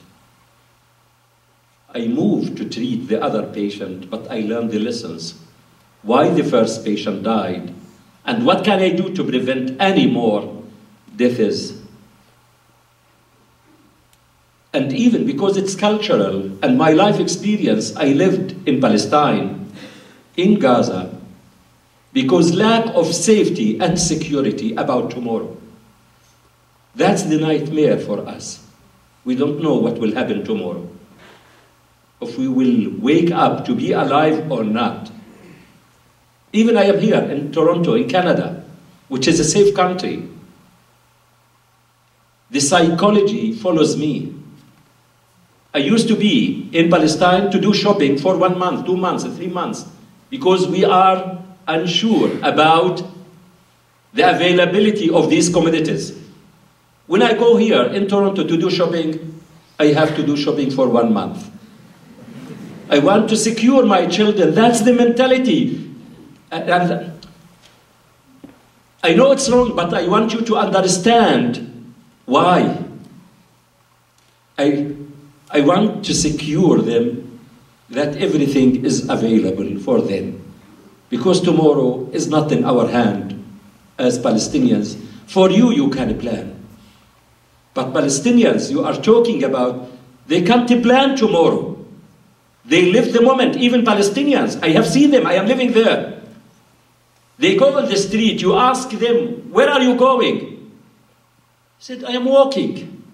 I move to treat the other patient, but I learn the lessons. Why the first patient died, and what can I do to prevent any more deaths? And even because it's cultural, and my life experience, I lived in Palestine, in Gaza, because lack of safety and security about tomorrow. That's the nightmare for us. We don't know what will happen tomorrow. If we will wake up to be alive or not. Even I am here in Toronto, in Canada, which is a safe country. The psychology follows me. I used to be in Palestine to do shopping for 1 month, 2 months, 3 months, because we are unsure about the availability of these commodities. When I go here in Toronto to do shopping, I have to do shopping for 1 month. I want to secure my children. That's the mentality. And I know it's wrong, but I want you to understand why. I want to secure them that everything is available for them. Because tomorrow is not in our hand as Palestinians. For you, you can plan. But Palestinians, you are talking about, they can't plan tomorrow. They live the moment, even Palestinians. I have seen them, I am living there. They go on the street, you ask them, where are you going? He said, I am walking.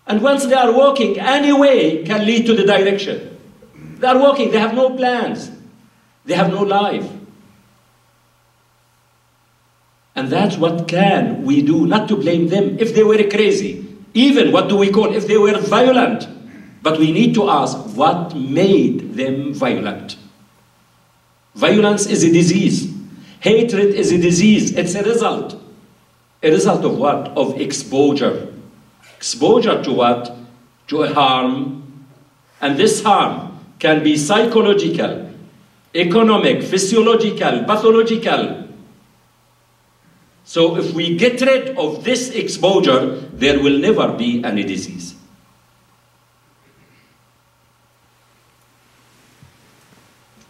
And once they are walking, any way can lead to the direction. They are walking, they have no plans. They have no life. And that's what can we do, not to blame them. If they were crazy, even what do we call, if they were violent. But we need to ask, what made them violent? Violence is a disease. Hatred is a disease. It's a result. A result of what? Of exposure. Exposure to what? To a harm. And this harm can be psychological, economic, physiological, pathological. So if we get rid of this exposure, there will never be any disease.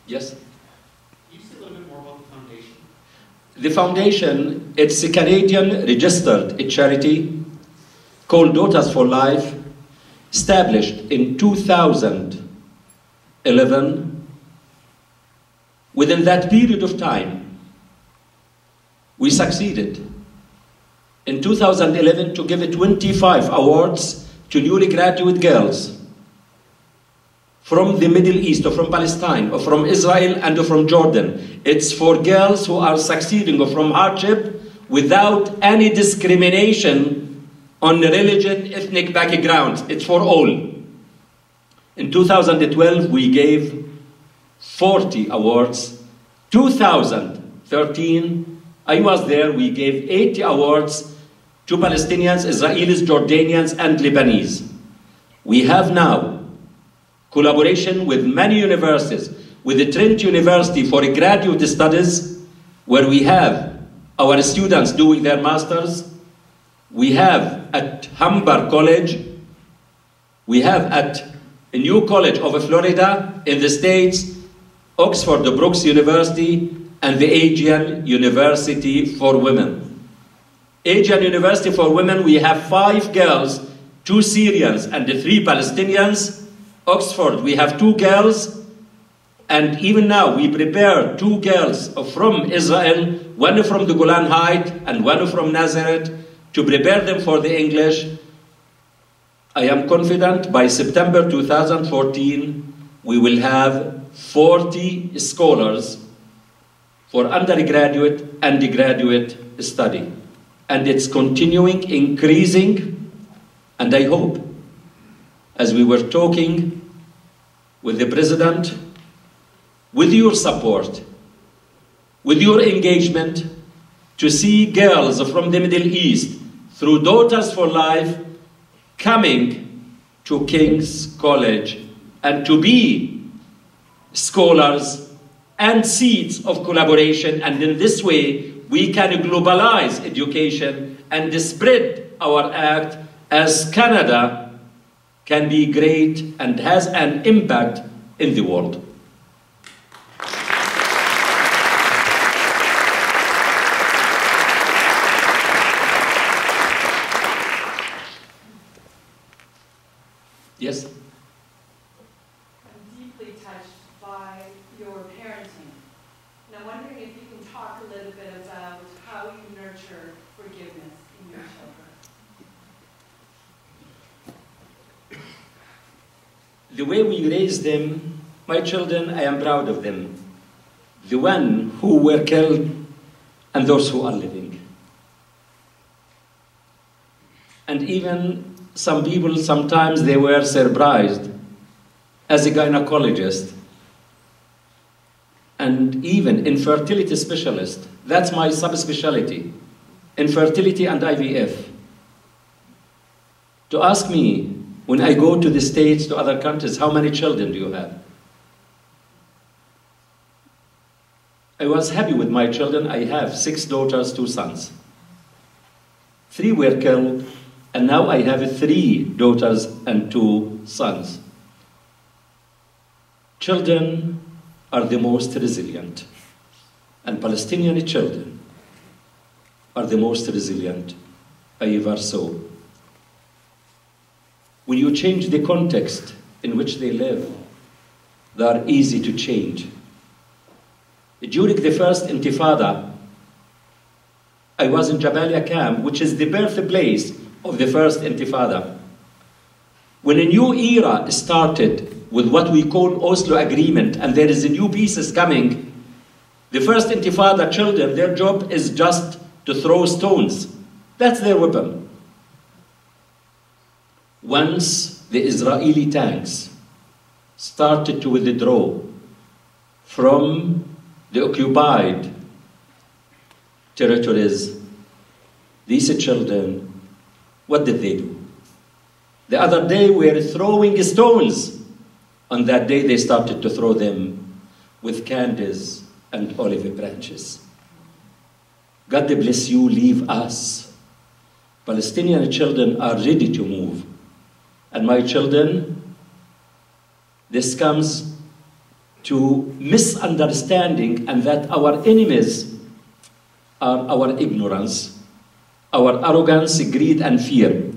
Yes? Can you say a little bit more about the foundation? The foundation, it's a Canadian registered charity called Daughters for Life, established in 2011. Within that period of time, we succeeded in 2011 to give 25 awards to newly graduate girls from the Middle East, or from Palestine, or from Israel, and from Jordan. It's for girls who are succeeding from hardship without any discrimination on religion, ethnic background. It's for all. In 2012, we gave 40 awards. 2013, I was there, we gave 80 awards to Palestinians, Israelis, Jordanians, and Lebanese. We have now collaboration with many universities, with the Trent University for graduate studies, where we have our students doing their masters. We have at Humber College, we have at a new college of Florida in the States, Oxford Brookes University, and the Asian University for Women. Asian University for Women, we have 5 girls, 2 Syrians and 3 Palestinians. Oxford, we have 2 girls, and even now we prepare 2 girls from Israel, one from the Golan Heights and one from Nazareth, to prepare them for the English. I am confident by September 2014, we will have 40 scholars for undergraduate and graduate study. And it's continuing, increasing, and I hope, as we were talking with the President, with your support, with your engagement, to see girls from the Middle East through Daughters for Life coming to King's College and to be scholars and seeds of collaboration. And in this way, we can globalize education and spread our act, as Canada can be great and has an impact in the world. Yes? I'm deeply touched by your parenting. And I'm wondering if you can talk a little bit about how you nurture forgiveness in your children. The way we raise them, my children, I am proud of them. The one who were killed and those who are living. And even some people, sometimes they were surprised as a gynecologist and even infertility specialist. That's my subspecialty, infertility and IVF. To ask me, when I go to the States, to other countries, how many children do you have? I was happy with my children. I have 6 daughters, 2 sons. 3 were killed, and now I have 3 daughters and 2 sons. Children are the most resilient, and Palestinian children are the most resilient I ever saw. When you change the context in which they live, they are easy to change. During the first Intifada, I was in Jabalia camp, which is the birthplace of the first Intifada. When a new era started with what we call Oslo Agreement, and there is a new pieces coming, the first Intifada children, their job is just to throw stones. That's their weapon. Once the Israeli tanks started to withdraw from the occupied territories, these children, what did they do? The other day we were throwing stones. On that day they started to throw them with candies and olive branches. God bless you, leave us. Palestinian children are ready to move. And my children, this comes to misunderstanding, and that our enemies are our ignorance, our arrogance, greed, and fear.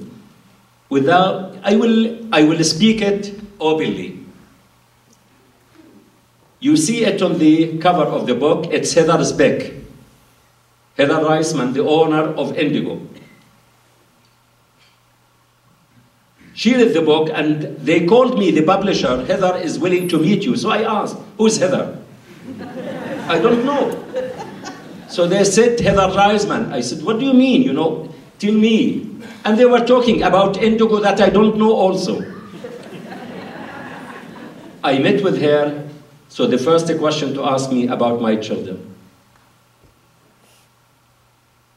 I will speak it openly. You see it on the cover of the book. It's Heather Speck, Heather Reisman, the owner of Indigo. She read the book and they called me, the publisher, Heather is willing to meet you. So I asked, who's Heather? I don't know. So they said, Heather Reisman. I said, what do you mean? You know, tell me. And they were talking about Indigo that I don't know also. I met with her. So the first question to ask me about my children.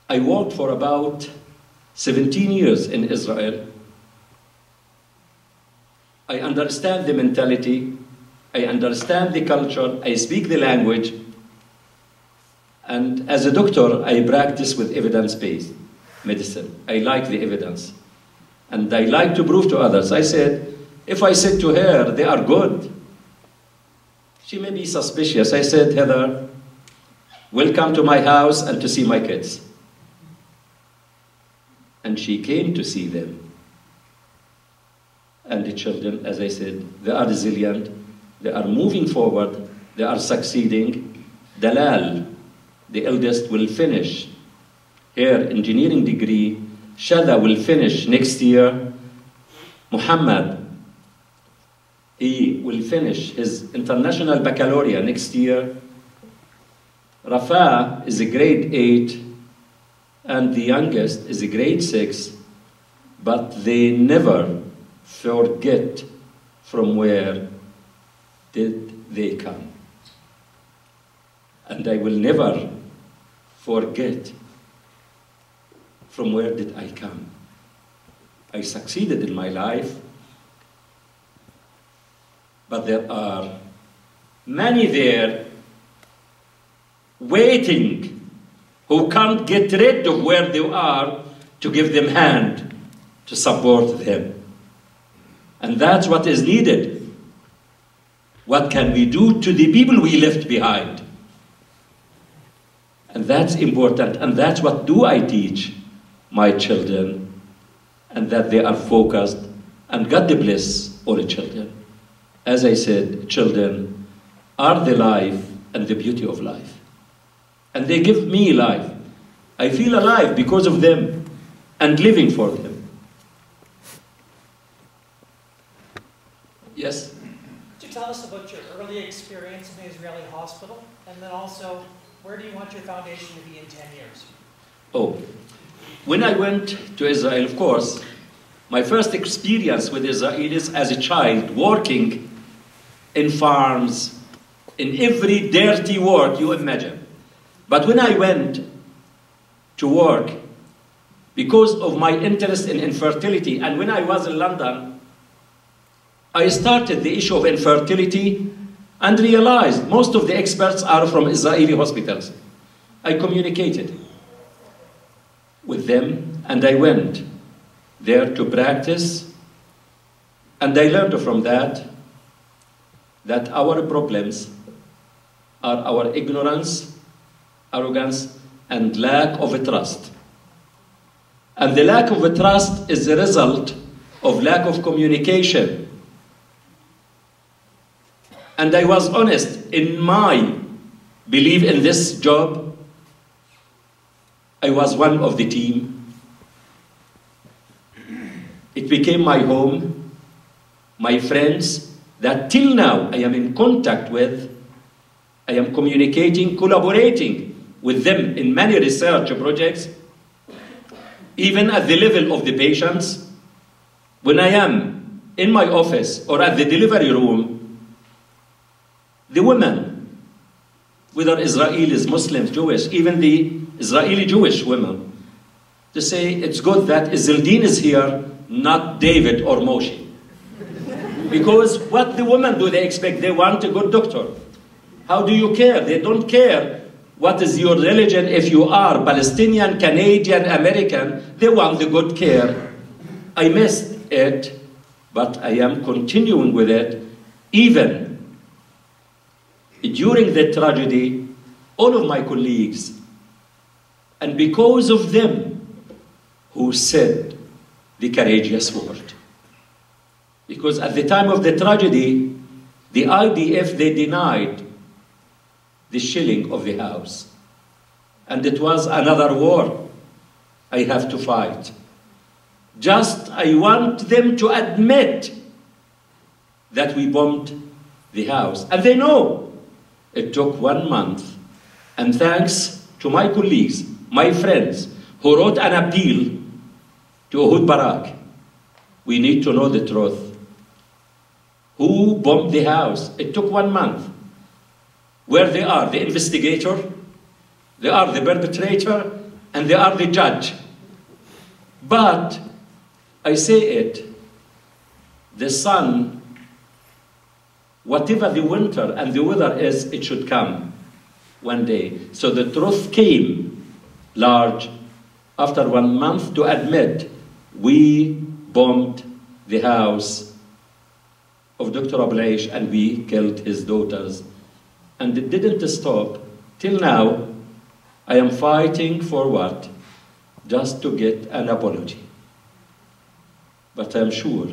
I worked for about 17 years in Israel. I understand the mentality, I understand the culture, I speak the language, and as a doctor, I practice with evidence-based medicine. I like the evidence, and I like to prove to others. I said, if I said to her, they are good, she may be suspicious. I said, Heather, welcome to my house and to see my kids. And she came to see them. And the children, as I said, they are resilient, they are moving forward, they are succeeding. Dalal, the eldest, will finish her engineering degree. Shada will finish next year. Muhammad, he will finish his international baccalaureate next year. Rafa is a grade 8, and the youngest is a grade 6, but they never forget from where did they come. And I will never forget from where did I come. I succeeded in my life, but there are many there waiting who can't get rid of where they are to give them hand, to support them. And that's what is needed. What can we do to the people we left behind? And that's important, and that's what do I teach my children, and that they are focused, and God bless all the children. As I said, children are the life and the beauty of life. And they give me life. I feel alive because of them and living for them. Yes? Could you tell us about your early experience in the Israeli hospital? And then also, where do you want your foundation to be in 10 years? Oh, when I went to Israel, of course, my first experience with Israelis as a child, working in farms, in every dirty work you imagine. But when I went to work, because of my interest in infertility, and when I was in London, I started the issue of infertility and realized most of the experts are from Israeli hospitals. I communicated with them, and I went there to practice, and I learned from that our problems are our ignorance, arrogance, and lack of trust. And the lack of trust is the result of lack of communication. And I was honest in my belief in this job. I was one of the team. It became my home, my friends, that till now I am in contact with. I am communicating, collaborating with them in many research projects, even at the level of the patients. When I am in my office or at the delivery room, the women, whether Israelis, Muslims, Jewish, even the Israeli Jewish women, they say, it's good that Izzeldin is here, not David or Moshe. Because what the women do they expect? They want a good doctor. How do you care? They don't care what is your religion. If you are Palestinian, Canadian, American, they want the good care. I missed it, but I am continuing with it. Even during the tragedy, all of my colleagues, and because of them, who said the courageous word. Because at the time of the tragedy, the IDF, they denied the shelling of the house. And it was another war I have to fight. Just, I want them to admit that we bombed the house. And they know. It took 1 month. And thanks to my colleagues, my friends, who wrote an appeal to Ehud Barak, we need to know the truth. Who bombed the house? It took 1 month. Where they are, the investigator, they are the perpetrator, and they are the judge. But, I say it, the sun, whatever the winter and the weather is, it should come one day. So the truth came large after 1 month to admit we bombed the house of Dr. Abuelaish and we killed his daughters. And it didn't stop. Till now, I am fighting for what? Just to get an apology. But I'm sure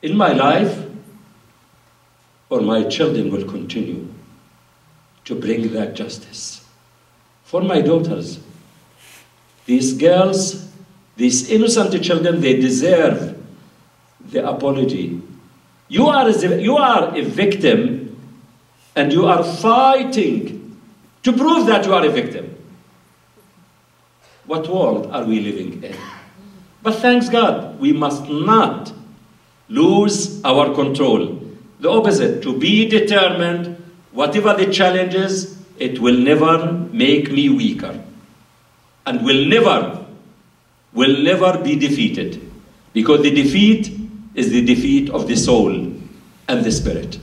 in my life, or my children will continue to bring that justice. For my daughters, these girls, these innocent children, they deserve the apology. You are a victim, and you are fighting to prove that you are a victim. What world are we living in? But thanks God, we must not lose our control. The opposite, to be determined, whatever the challenges, it will never make me weaker. And will never be defeated. Because the defeat is the defeat of the soul and the spirit.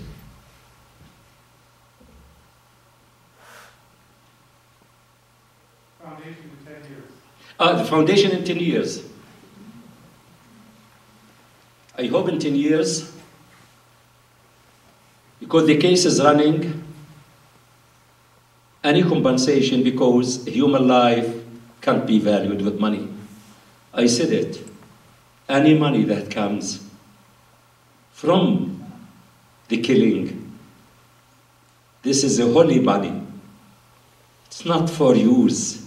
Foundation in 10 years. The foundation in 10 years. I hope in 10 years, because the case is running, any compensation, because human life can't be valued with money. I said it. Any money that comes from the killing, this is a holy money. It's not for use.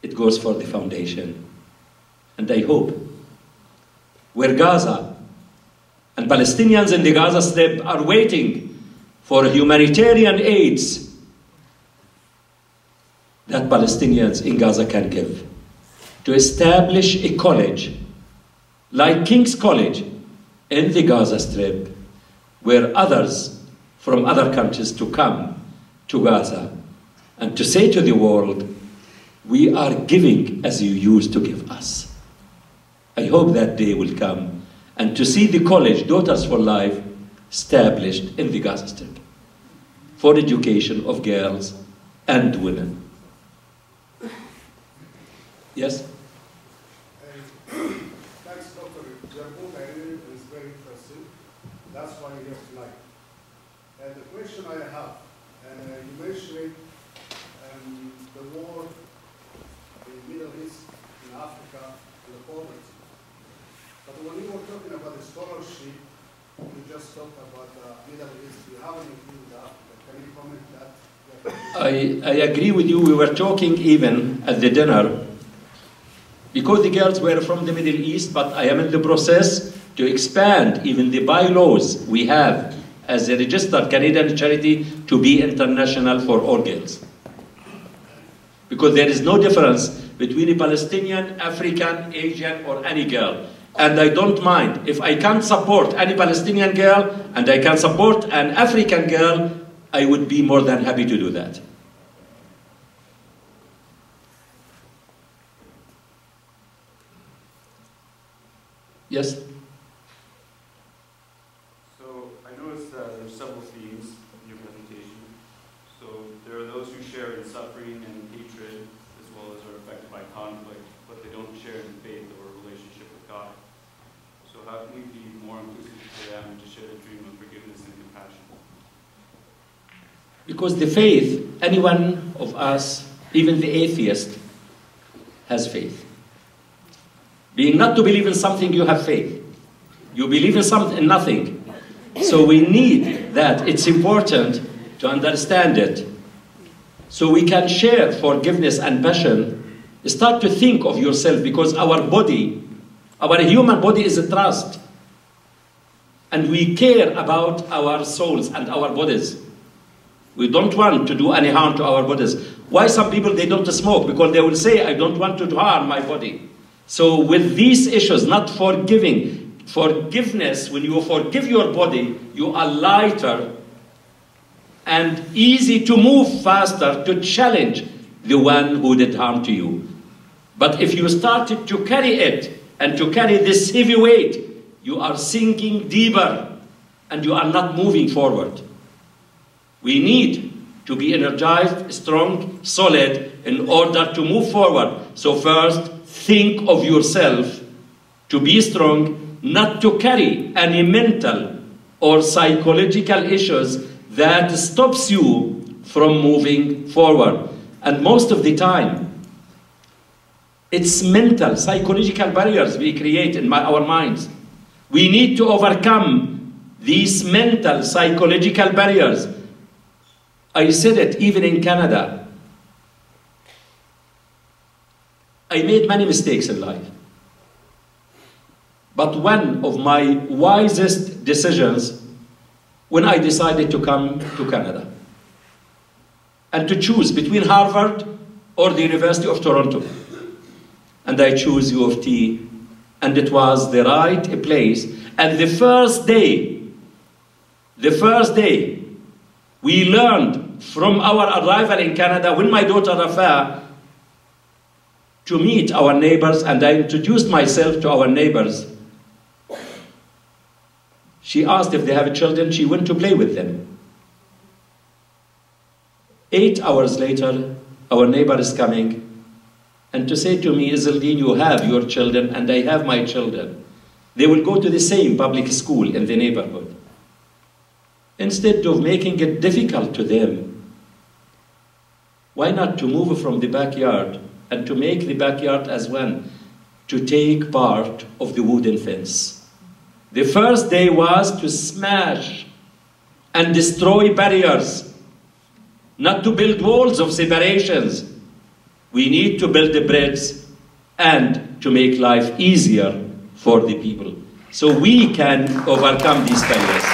It goes for the foundation. And I hope where Gaza and Palestinians in the Gaza Strip are waiting for humanitarian aids that Palestinians in Gaza can give, to establish a college like King's College in the Gaza Strip, where others from other countries to come to Gaza and to say to the world, we are giving as you used to give us. I hope that day will come, and to see the college, Daughters for Life, established in the Gaza Strip for education of girls and women. Yes? Thanks, Doctor. Your book I read is very interesting. That's why you're here tonight. And the question I have, you mentioned the war in the Middle East, in Africa, and the poverty. But when you were talking about the scholarship, you just talked about the Middle East. You haven't included Africa. Can you comment that? I agree with you. We were talking even at the dinner, because the girls were from the Middle East, but I am in the process to expand even the bylaws we have as a registered Canadian charity to be international for all girls. Because there is no difference between a Palestinian, African, Asian, or any girl. And I don't mind. If I can support any Palestinian girl and I can support an African girl, I would be more than happy to do that. Yes? So I noticed that there are several themes in your presentation. So there are those who share in suffering and hatred, as well as are affected by conflict, but they don't share in faith or relationship with God. So how can we be more inclusive to them to share the dream of forgiveness and compassion? Because the faith, any one of us, even the atheist, has faith. Being not to believe in something, you have faith. You believe in something, in nothing. So we need that. It's important to understand it. So we can share forgiveness and passion. Start to think of yourself, because our body, our human body is a trust. And we care about our souls and our bodies. We don't want to do any harm to our bodies. Why some people, they don't smoke? Because they will say, I don't want to harm my body. So with these issues, not forgiving, forgiveness, when you forgive your body, you are lighter and easy to move faster to challenge the one who did harm to you. But if you started to carry it and to carry this heavy weight, you are sinking deeper and you are not moving forward. We need to be energized, strong, solid in order to move forward. So first, think of yourself to be strong, not to carry any mental or psychological issues that stops you from moving forward. And most of the time, it's mental, psychological barriers we create in our minds. We need to overcome these mental, psychological barriers. I said it even in Canada. I made many mistakes in life. But one of my wisest decisions when I decided to come to Canada and to choose between Harvard or the University of Toronto. And I chose U of T, and it was the right place. And the first day, we learned from our arrival in Canada, when my daughter Rafa, to meet our neighbors, and I introduced myself to our neighbors. She asked if they have children. She went to play with them. 8 hours later, our neighbor is coming and to say to me, Izzeldin, you have your children and I have my children. They will go to the same public school in the neighborhood. Instead of making it difficult to them, why not to move from the backyard and to make the backyard as one, to take part of the wooden fence. The first day was to smash and destroy barriers, not to build walls of separations. We need to build the bridges and to make life easier for the people, so we can overcome these barriers.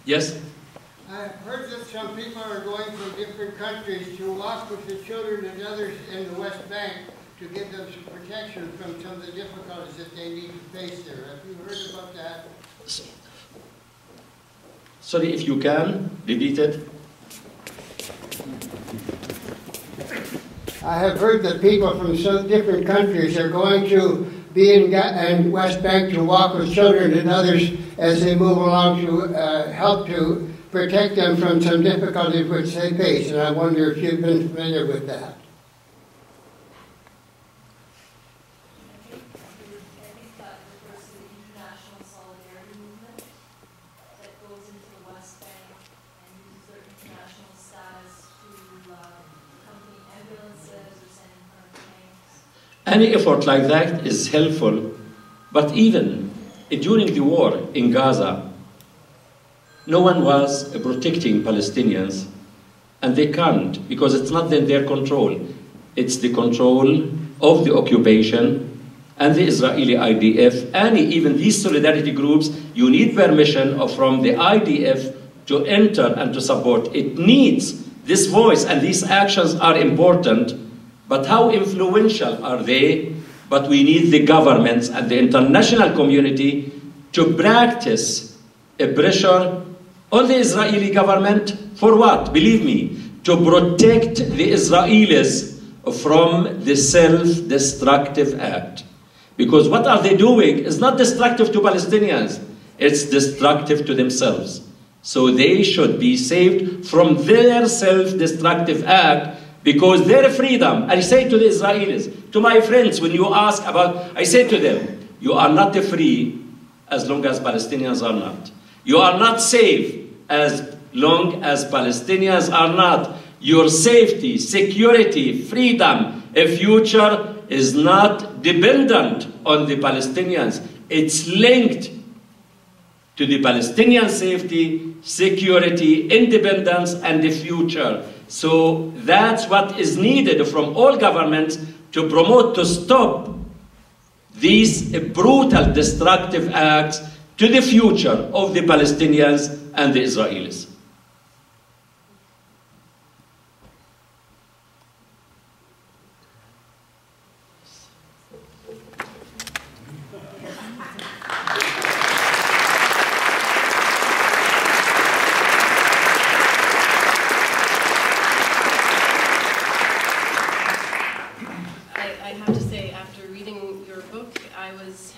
Yes? I've heard that some people are going from different countries to walk with the children and others in the West Bank to give them some protection from some of the difficulties that they need to face there. Have you heard about that? Sorry, if you can, repeat it. I have heard that people from some different countries are going to be in West Bank to walk with children and others as they move along to help to protect them from some difficulties which they face. And I wonder if you've been familiar with that. I think that refers to the international solidarity movement that goes into the West Bank and uses their international status to accompany ambulances or send tanks. Any effort like that is helpful, but even during the war in Gaza, no one was protecting Palestinians, and they can't, because it's not in their control. It's the control of the occupation and the Israeli IDF, and even these solidarity groups. You need permission from the IDF to enter and to support. It needs this voice, and these actions are important, but how influential are they? But we need the governments and the international community to practice a pressure on the Israeli government. For what? Believe me, to protect the Israelis from the self-destructive act. Because what are they doing is not destructive to Palestinians, it's destructive to themselves. So they should be saved from their self-destructive act, because their freedom. I say to the Israelis, to my friends, when you ask about, I say to them, you are not free as long as Palestinians are not. You are not safe as long as Palestinians are not. Your safety, security, freedom, a future is not dependent on the Palestinians. It's linked to the Palestinian safety, security, independence, and the future. So that's what is needed from all governments to promote, to stop these brutal, destructive acts to the future of the Palestinians and the Israelis. I have to say, after reading your book, I was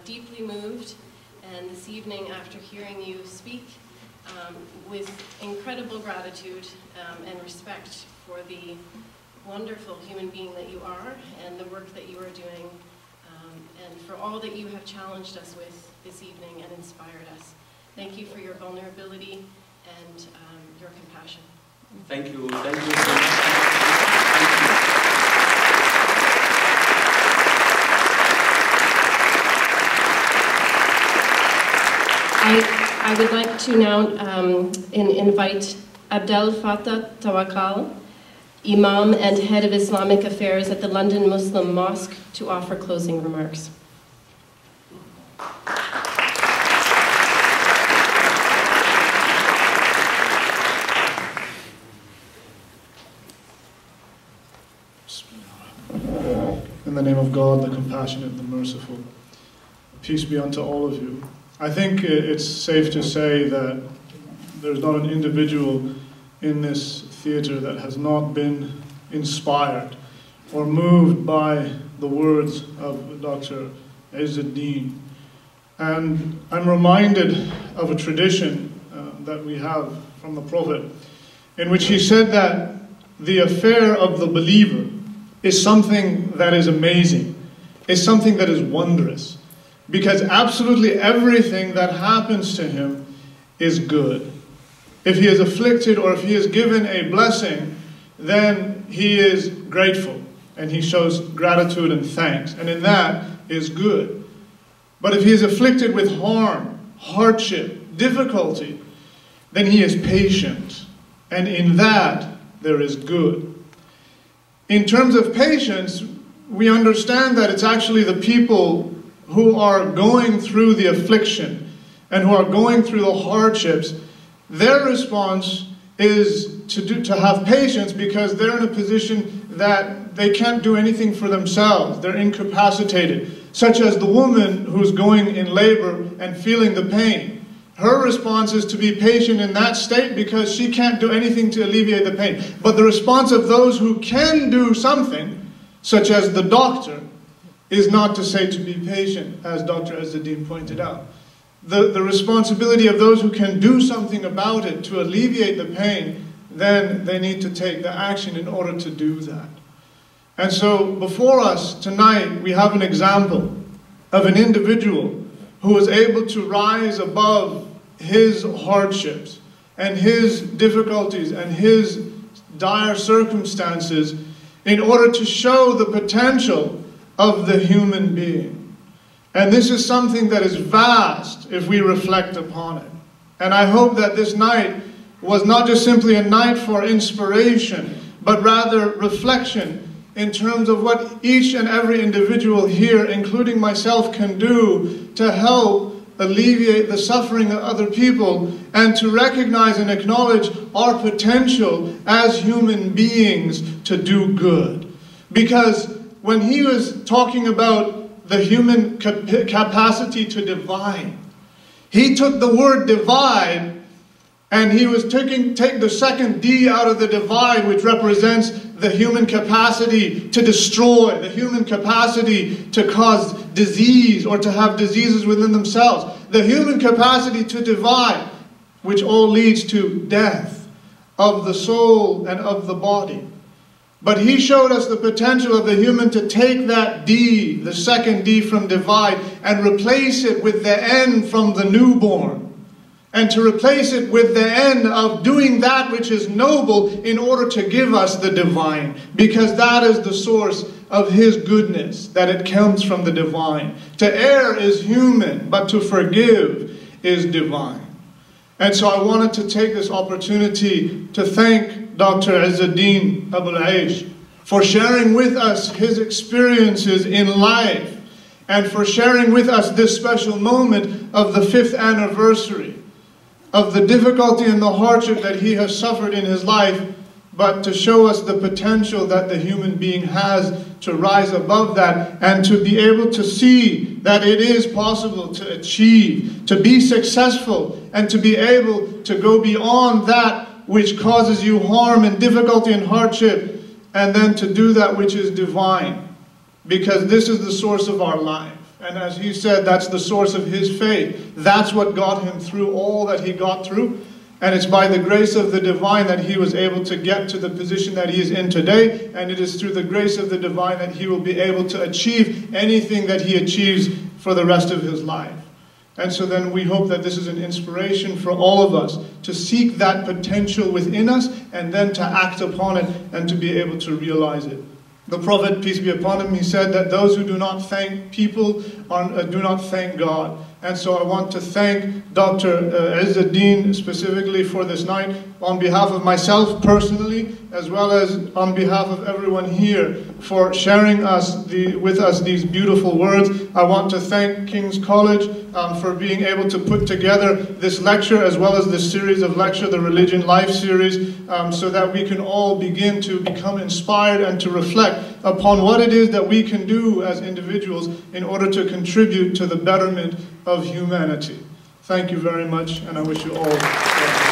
deeply moved, and this evening, after hearing you speak, with incredible gratitude and respect for the wonderful human being that you are and the work that you are doing, and for all that you have challenged us with this evening and inspired us. Thank you for your vulnerability and your compassion. Thank you. Thank you so much. I would like to now invite Abdel Fattah Tawakkal, Imam and Head of Islamic Affairs at the London Muslim Mosque, to offer closing remarks. In the name of God, the compassionate, the merciful. Peace be unto all of you. I think it's safe to say that there's not an individual in this theater that has not been inspired or moved by the words of Dr. Izzeldin. And I'm reminded of a tradition that we have from the Prophet, in which he said that the affair of the believer is something that is amazing, is something that is wondrous, because absolutely everything that happens to him is good. If he is afflicted or if he is given a blessing, then he is grateful and he shows gratitude and thanks, and in that is good. But if he is afflicted with harm, hardship, difficulty, then he is patient, and in that there is good. In terms of patience, we understand that it's actually the people who are going through the affliction and who are going through the hardships, their response is to have patience, because they're in a position that they can't do anything for themselves. They're incapacitated, such as the woman who's going in labor and feeling the pain. Her response is to be patient in that state because she can't do anything to alleviate the pain. But the response of those who can do something, such as the doctor, is not to say to be patient, as Dr. Izzeldin pointed out. The responsibility of those who can do something about it to alleviate the pain, then they need to take the action in order to do that. And so before us tonight, we have an example of an individual who was able to rise above his hardships and his difficulties and his dire circumstances in order to show the potential of the human being. And this is something that is vast if we reflect upon it. And I hope that this night was not just simply a night for inspiration, but rather reflection in terms of what each and every individual here, including myself, can do to help alleviate the suffering of other people and to recognize and acknowledge our potential as human beings to do good. Because when he was talking about the human capacity to divide, he took the word divide and he was take the second D out of the divide, which represents the human capacity to destroy, the human capacity to cause disease or to have diseases within themselves, the human capacity to divide, which all leads to death of the soul and of the body. But he showed us the potential of the human to take that D, the second D from divide, and replace it with the N from the newborn. And to replace it with the N of doing that which is noble in order to give us the divine. Because that is the source of his goodness, that it comes from the divine. To err is human, but to forgive is divine. And so I wanted to take this opportunity to thank Dr. Izzeldin Abuelaish for sharing with us his experiences in life and for sharing with us this special moment of the 5th anniversary of the difficulty and the hardship that he has suffered in his life, but to show us the potential that the human being has to rise above that and to be able to see that it is possible to achieve, to be successful, and to be able to go beyond that which causes you harm and difficulty and hardship, and then to do that which is divine. Because this is the source of our life. And as he said, that's the source of his faith. That's what got him through all that he got through. And it's by the grace of the divine that he was able to get to the position that he is in today. And it is through the grace of the divine that he will be able to achieve anything that he achieves for the rest of his life. And so then we hope that this is an inspiration for all of us to seek that potential within us and then to act upon it and to be able to realize it. The Prophet, peace be upon him, he said that those who do not thank people do not thank God. And so I want to thank Dr. Izzeldin specifically for this night on behalf of myself personally, as well as on behalf of everyone here for sharing with us these beautiful words. I want to thank King's College for being able to put together this lecture as well as this series of lecture, the Religion Life series, so that we can all begin to become inspired and to reflect upon what it is that we can do as individuals in order to contribute to the betterment of humanity. Thank you very much, and I wish you all